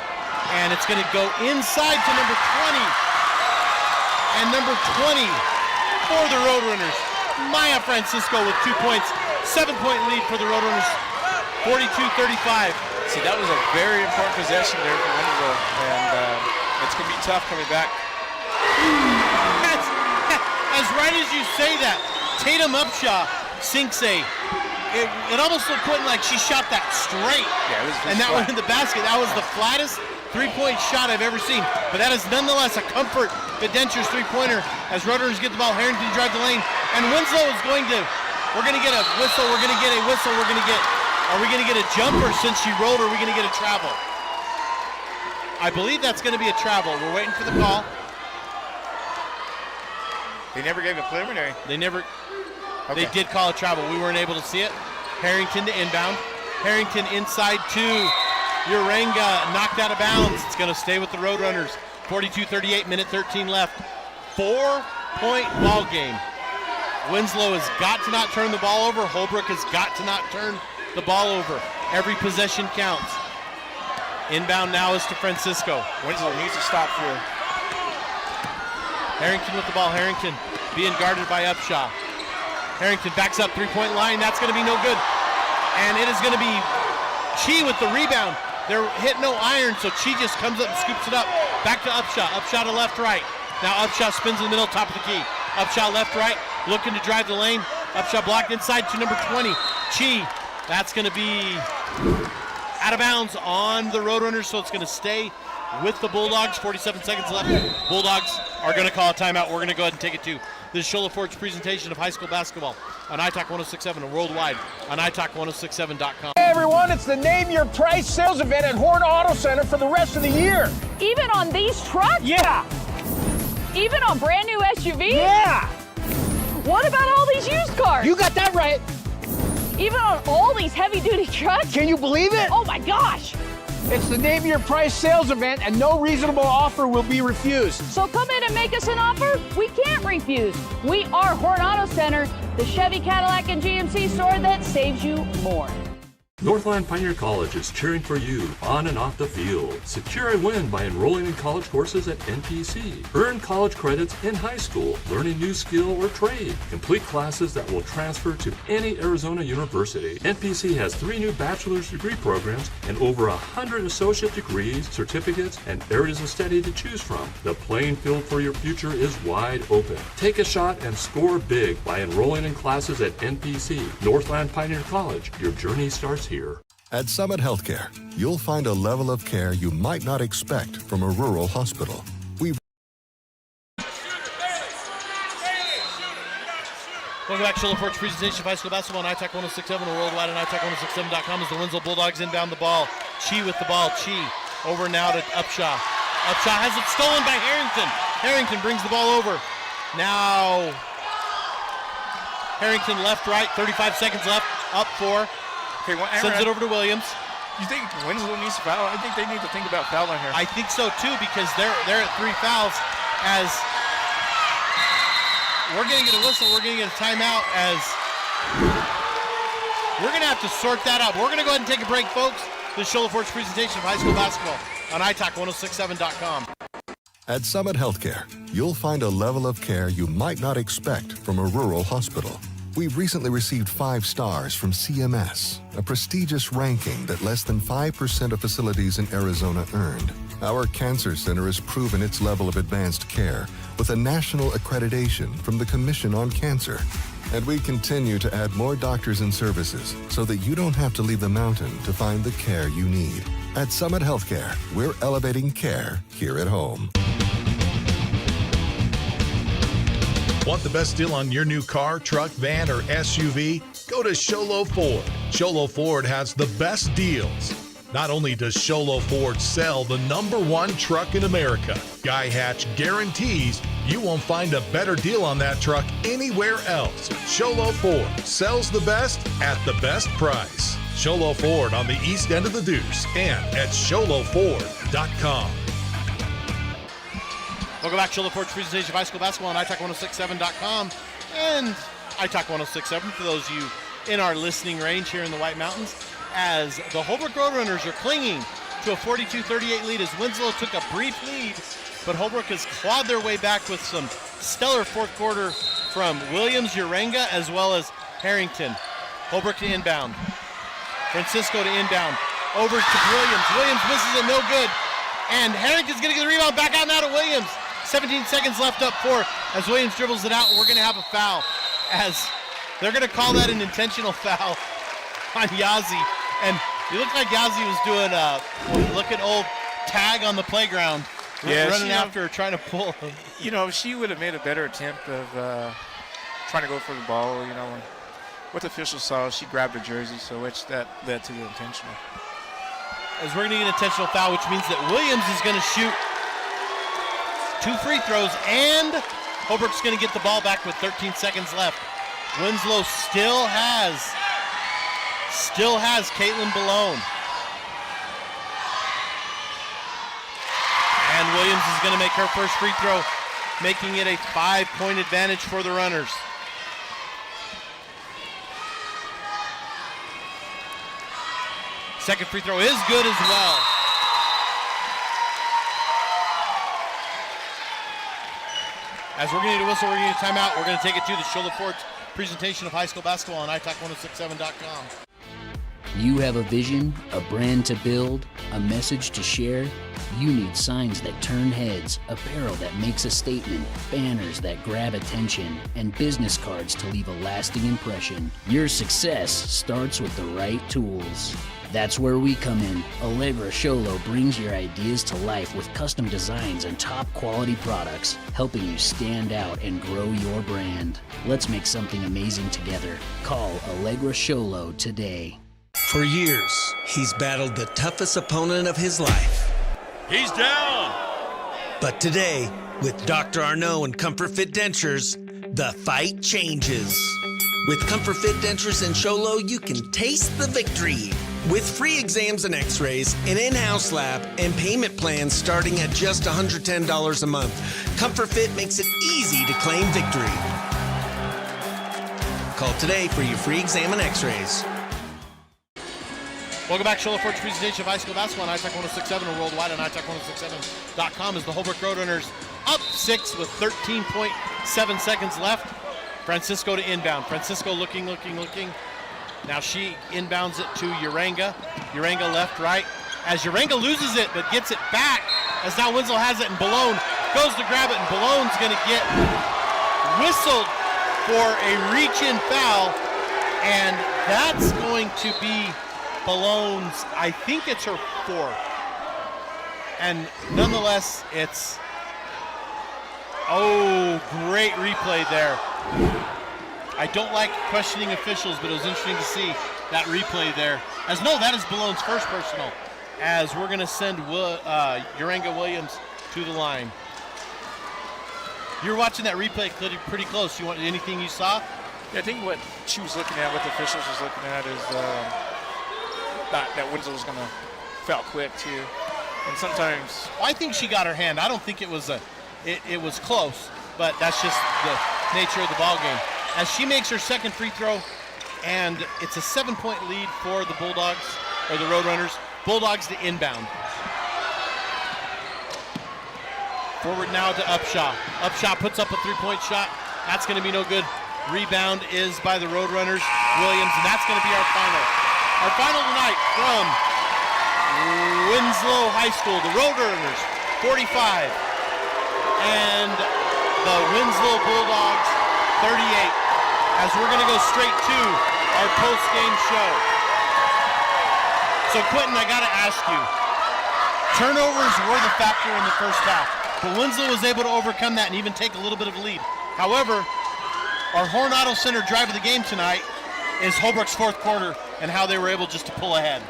And it's going to go inside to number 20. And number 20 for the Roadrunners, Maya Francisco with 2 points. 7-point lead for the Roadrunners, 42-35. See, that was a very important possession there for Winslow, and it's going to be tough coming back. As right as you say that, Tatum Upshaw sinks it almost looked like she shot that straight. Yeah, it was and that went in the basket. That was the flattest three-point shot I've ever seen. But that is nonetheless a comfort Fidentures three-pointer as Roadrunners get the ball. Harrington drive the lane. And Winslow is we're going to get a whistle, are we going to get a jumper since she rolled, or are we going to get a travel? I believe that's going to be a travel. We're waiting for the call. They never gave a preliminary. They did call a travel. We weren't able to see it. Harrington to inbound. Harrington inside two. Uranga knocked out of bounds. It's going to stay with the Roadrunners. 42-38, minute 13 left. 4-point ball game. Winslow has got to not turn the ball over. Holbrook has got to not turn the ball over. Every possession counts. Inbound now is to Francisco. Winslow needs to stop here. Harrington with the ball. Harrington being guarded by Upshaw. Harrington backs up, three-point line. That's going to be no good. And it is going to be Chi with the rebound. They're hit no iron, so Chi just comes up and scoops it up. Back to Upshaw. Upshaw to left, right. Now Upshaw spins in the middle, top of the key. Upshaw left, right, looking to drive the lane. Upshaw blocked inside to number 20. Chi, that's going to be out of bounds on the Roadrunners, so it's going to stay with the Bulldogs. 47 seconds left. Bulldogs are going to call a timeout. We're going to go ahead and take it too. This is Shola Ford's presentation of high school basketball on iTalk 106.7 and worldwide on iTalk1067.com. Hey everyone, it's the Name Your Price sales event at Horn Auto Center for the rest of the year. Even on these trucks? Yeah. Even on brand new SUVs? Yeah. What about all these used cars? You got that right. Even on all these heavy-duty trucks? Can you believe it? Oh my gosh. It's the Name Your Price sales event, and no reasonable offer will be refused. So come in and make us an offer we can't refuse. We are Horn Auto Center, the Chevy, Cadillac, and GMC store that saves you more. Northland Pioneer College is cheering for you on and off the field. Secure a win by enrolling in college courses at NPC. Earn college credits in high school, learning new skill or trade. Complete classes that will transfer to any Arizona university. NPC has 3 new bachelor's degree programs and over 100 associate degrees, certificates, and areas of study to choose from. The playing field for your future is wide open. Take a shot and score big by enrolling in classes at NPC. Northland Pioneer College. Your journey starts here. At Summit Healthcare, you'll find a level of care you might not expect from a rural hospital. Welcome back to Shola Ford's presentation of high school basketball on iTalk 106.7 or worldwide on iTalk106.7.com as the Winslow Bulldogs inbound the ball. Chi with the ball. Chi over now to Upshaw. Upshaw has it stolen by Harrington. Harrington brings the ball over. Now Harrington left, right, 35 seconds left, up 4. Okay, well, sends it over to Williams. You think Winslow needs to foul? I think they need to think about fouling here. I think so too, because they're at 3 fouls as we're going to get a whistle, we're going to get a timeout as we're going to have to sort that out. We're going to go ahead and take a break, folks. This is Shola Ford's presentation of high school basketball on iTalk1067.com. At Summit Healthcare, you'll find a level of care you might not expect from a rural hospital. We've recently received 5 stars from CMS, a prestigious ranking that less than 5% of facilities in Arizona earned. Our cancer center has proven its level of advanced care with a national accreditation from the Commission on Cancer. And we continue to add more doctors and services so that you don't have to leave the mountain to find the care you need. At Summit Healthcare, we're elevating care here at home. Want the best deal on your new car, truck, van, or SUV? Go to Sholo Ford. Sholo Ford has the best deals. Not only does Sholo Ford sell the #1 truck in America, Guy Hatch guarantees you won't find a better deal on that truck anywhere else. Sholo Ford sells the best at the best price. Sholo Ford on the east end of the Deuce and at sholoford.com. Welcome back to Shola Ford's presentation of high school basketball on iTalk1067.com and iTalk1067 for those of you in our listening range here in the White Mountains as the Holbrook Roadrunners are clinging to a 42-38 lead as Winslow took a brief lead, but Holbrook has clawed their way back with some stellar fourth quarter from Williams, Urenga, as well as Harrington. Holbrook to inbound. Francisco to inbound. Over to Williams. Williams misses it, no good. And Harrington's going to get the rebound back out now to Williams. 17 seconds left up for as Williams dribbles it out. We're going to have a foul as they're going to call that an intentional foul on Yazzie. And it looked like Yazzie was doing look at old tag on the playground. Running after her, trying to pull. She would have made a better attempt of trying to go for the ball. What the officials saw, she grabbed her jersey, so which that led to the intentional. As we're going to get an intentional foul, which means that Williams is going to shoot 2 free throws, and Holbrook's going to get the ball back with 13 seconds left. Winslow still has Caitlin Balone. And Williams is going to make her first free throw, making it a 5-point advantage for the Runners. Second free throw is good as well. As we're going to need a whistle, we're going to need a timeout. We're going to take it to the Shoulder Fort's presentation of high school basketball on italk1067.com. You have a vision, a brand to build, a message to share. You need signs that turn heads, apparel that makes a statement, banners that grab attention, and business cards to leave a lasting impression. Your success starts with the right tools. That's where we come in. Allegra Sholo brings your ideas to life with custom designs and top quality products, helping you stand out and grow your brand. Let's make something amazing together. Call Allegra Sholo today. For years, he's battled the toughest opponent of his life. He's down. But today, with Dr. Arnaud and Comfort Fit Dentures, the fight changes. With Comfort Fit Dentures and Sholo, you can taste the victory. With free exams and x-rays, an in-house lab, and payment plans starting at just $110 a month, Comfort Fit makes it easy to claim victory. Call today for your free exam and x-rays. Welcome back to Shoulder Fort's presentation of high school basketball on iTalk 1067 or worldwide on iTalk1067.com as the Holbrook Roadrunners up 6 with 13.7 seconds left. Francisco to inbound. Francisco looking. Now she inbounds it to Urenga. Urenga left, right. As Urenga loses it but gets it back, as now Winslow has it and Balone goes to grab it, and Balone's going to get whistled for a reach-in foul, and that's going to be Balone's, I think it's her 4th. And nonetheless, it's, great replay there. I don't like questioning officials, but it was interesting to see that replay there. That is Balone's first personal, as we're going to send Urenga Williams to the line. You're watching that replay pretty close. You want anything you saw? Yeah, I think what she was looking at, what the officials was looking at is that Winslow was going to foul quick too. And sometimes... I think she got her hand. I don't think it was it was close, but that's just the nature of the ball game. As she makes her second free throw, and it's a 7-point lead for the Bulldogs, or the Roadrunners. Bulldogs to inbound. Forward now to Upshaw. Upshaw puts up a 3-point shot. That's going to be no good. Rebound is by the Roadrunners. Williams, and that's going to be our final. Our final tonight from Winslow High School, the Roadrunners, 45, and the Winslow Bulldogs, 38. As we're going to go straight to our post-game show. So Quentin, I got to ask you, turnovers were the factor in the first half, but Winslow was able to overcome that and even take a little bit of a lead. However, our Hornado Center drive of the game tonight is Holbrook's fourth quarter and how they were able just to pull ahead.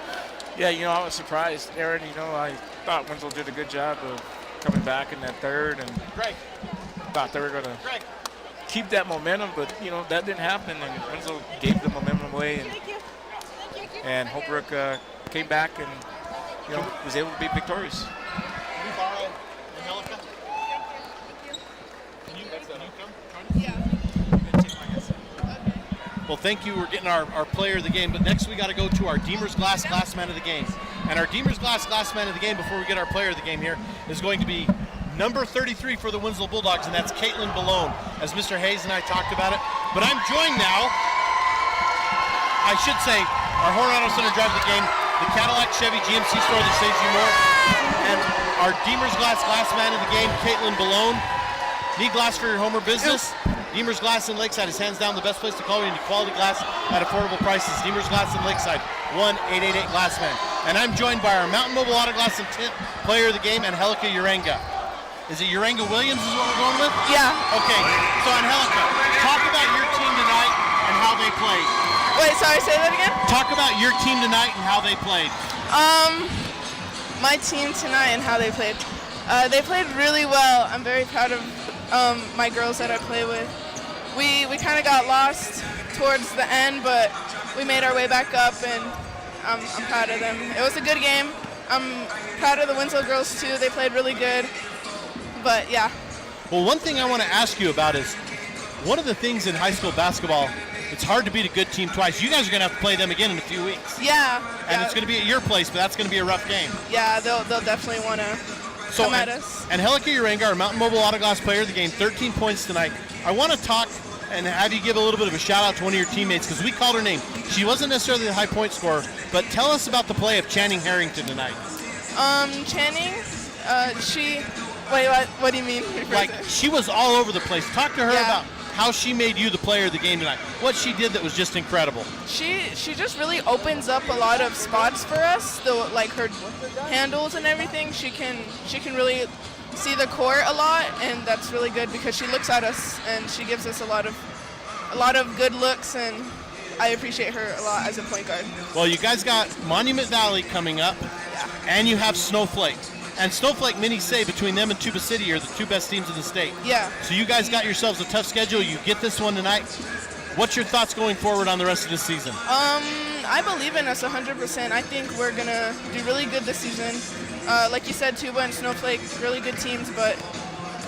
Yeah, I was surprised, Aaron. I thought Winslow did a good job of coming back in that third, and thought they were going to keep that momentum, but that didn't happen, and Winslow gave the momentum away, and Holbrook came back and was able to be victorious. Can you borrow Angelica? Can you come? Yeah. Well, thank you. We're getting our player of the game, but next we got to go to our Deemer's Glass man of the game. And our Deemer's Glass man of the game, before we get our player of the game here, is going to be number 33 for the Winslow Bulldogs, and that's Caitlin Ballone, as Mr. Hayes and I talked about it. But I'm joined now, I should say, our Horn Auto Center drive of the game, the Cadillac Chevy GMC store that saves you more, and our Deemer's Glass man of the game, Caitlin Ballone. Need glass for your home or business? Deemer's Glass in Lakeside is hands down the best place to call when you need quality glass at affordable prices. Deemer's Glass in Lakeside, 1-888-GLASSMAN. And I'm joined by our Mountain Mobile Auto Glass and Tint player of the game, Angelica Urenga. Is it Urenga Williams is what we're going with? Yeah. Okay, so Angelica, talk about your team tonight and how they played. Wait, sorry, say that again? Talk about your team tonight and how they played. My team tonight and how they played. They played really well. I'm very proud of my girls that I play with. We kind of got lost towards the end, but we made our way back up, and I'm proud of them. It was a good game. I'm proud of the Winslow girls too. They played really good. But yeah. Well, one thing I want to ask you about is one of the things in high school basketball, it's hard to beat a good team twice. You guys are going to have to play them again in a few weeks. Yeah. And it's going to be at your place, but that's going to be a rough game. Yeah, they'll definitely want to come at us. Angelica Urenga, our Mountain Mobile Auto Glass player of the game, 13 points tonight. I want to talk and have you give a little bit of a shout out to one of your teammates, because we called her name. She wasn't necessarily the high point scorer, but tell us about the play of Channing Harrington tonight. Channing, wait, what do you mean? Like, she was all over the place. Talk to her about how she made you the player of the game tonight. What she did that was just incredible. She just really opens up a lot of spots for us. Like her handles and everything, she can really see the court a lot, and that's really good because she looks at us and she gives us a lot of good looks, and I appreciate her a lot as a point guard. Well, you guys got Monument Valley coming up, and you have Snowflake. And Snowflake, many say between them and Tuba City are the two best teams in the state. Yeah. So you guys got yourselves a tough schedule. You get this one tonight. What's your thoughts going forward on the rest of this season? I believe in us 100%. I think we're going to do really good this season. Like you said, Tuba and Snowflake, really good teams, but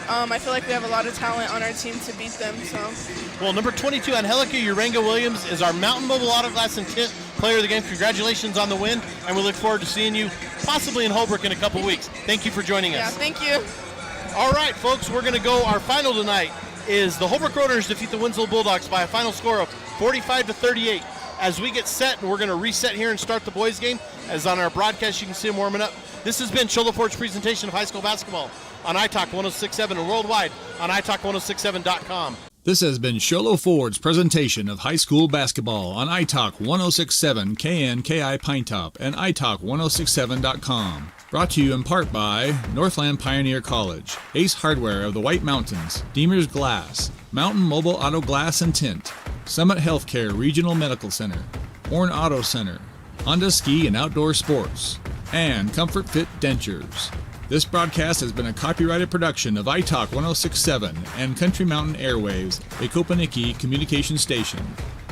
I feel like we have a lot of talent on our team to beat them. So. Well, number 22, Angelica Urenga Williams, is our Mountain Mobile Auto Glass and Tint player of the game. Congratulations on the win, and we look forward to seeing you possibly in Holbrook in a couple weeks. Thank you for joining us. Yeah, thank you. All right, folks, we're going to go. Our final tonight is the Holbrook Roadrunners defeat the Winslow Bulldogs by a final score of 45-38. As we get set, and we're going to reset here and start the boys' game. As on our broadcast, you can see them warming up. This has been Cholo Ford's presentation of high school basketball on iTalk 106.7 and worldwide on iTalk1067.com. This has been Cholo Ford's presentation of high school basketball on iTalk 106.7 KNKI Pinetop and iTalk1067.com. Brought to you in part by Northland Pioneer College, Ace Hardware of the White Mountains, Deemer's Glass, Mountain Mobile Auto Glass and Tint, Summit Healthcare Regional Medical Center, Horn Auto Center, Honda Ski and Outdoor Sports, and Comfort Fit Dentures. This broadcast has been a copyrighted production of iTalk 106.7 and Country Mountain Airwaves, a Kopaniki communication station.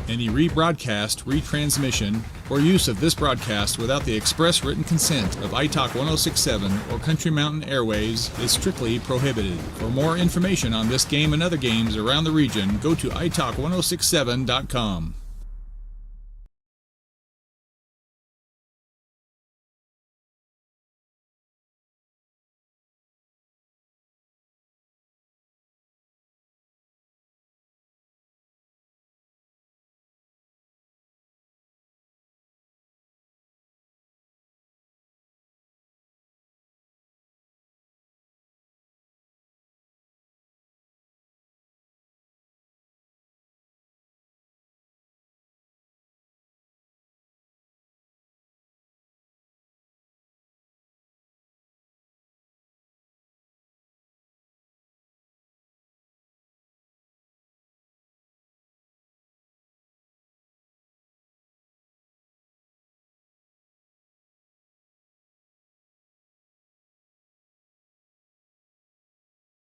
Any rebroadcast, retransmission, or use of this broadcast without the express written consent of iTalk 106.7 or Country Mountain Airwaves is strictly prohibited. For more information on this game and other games around the region, go to iTalk1067.com.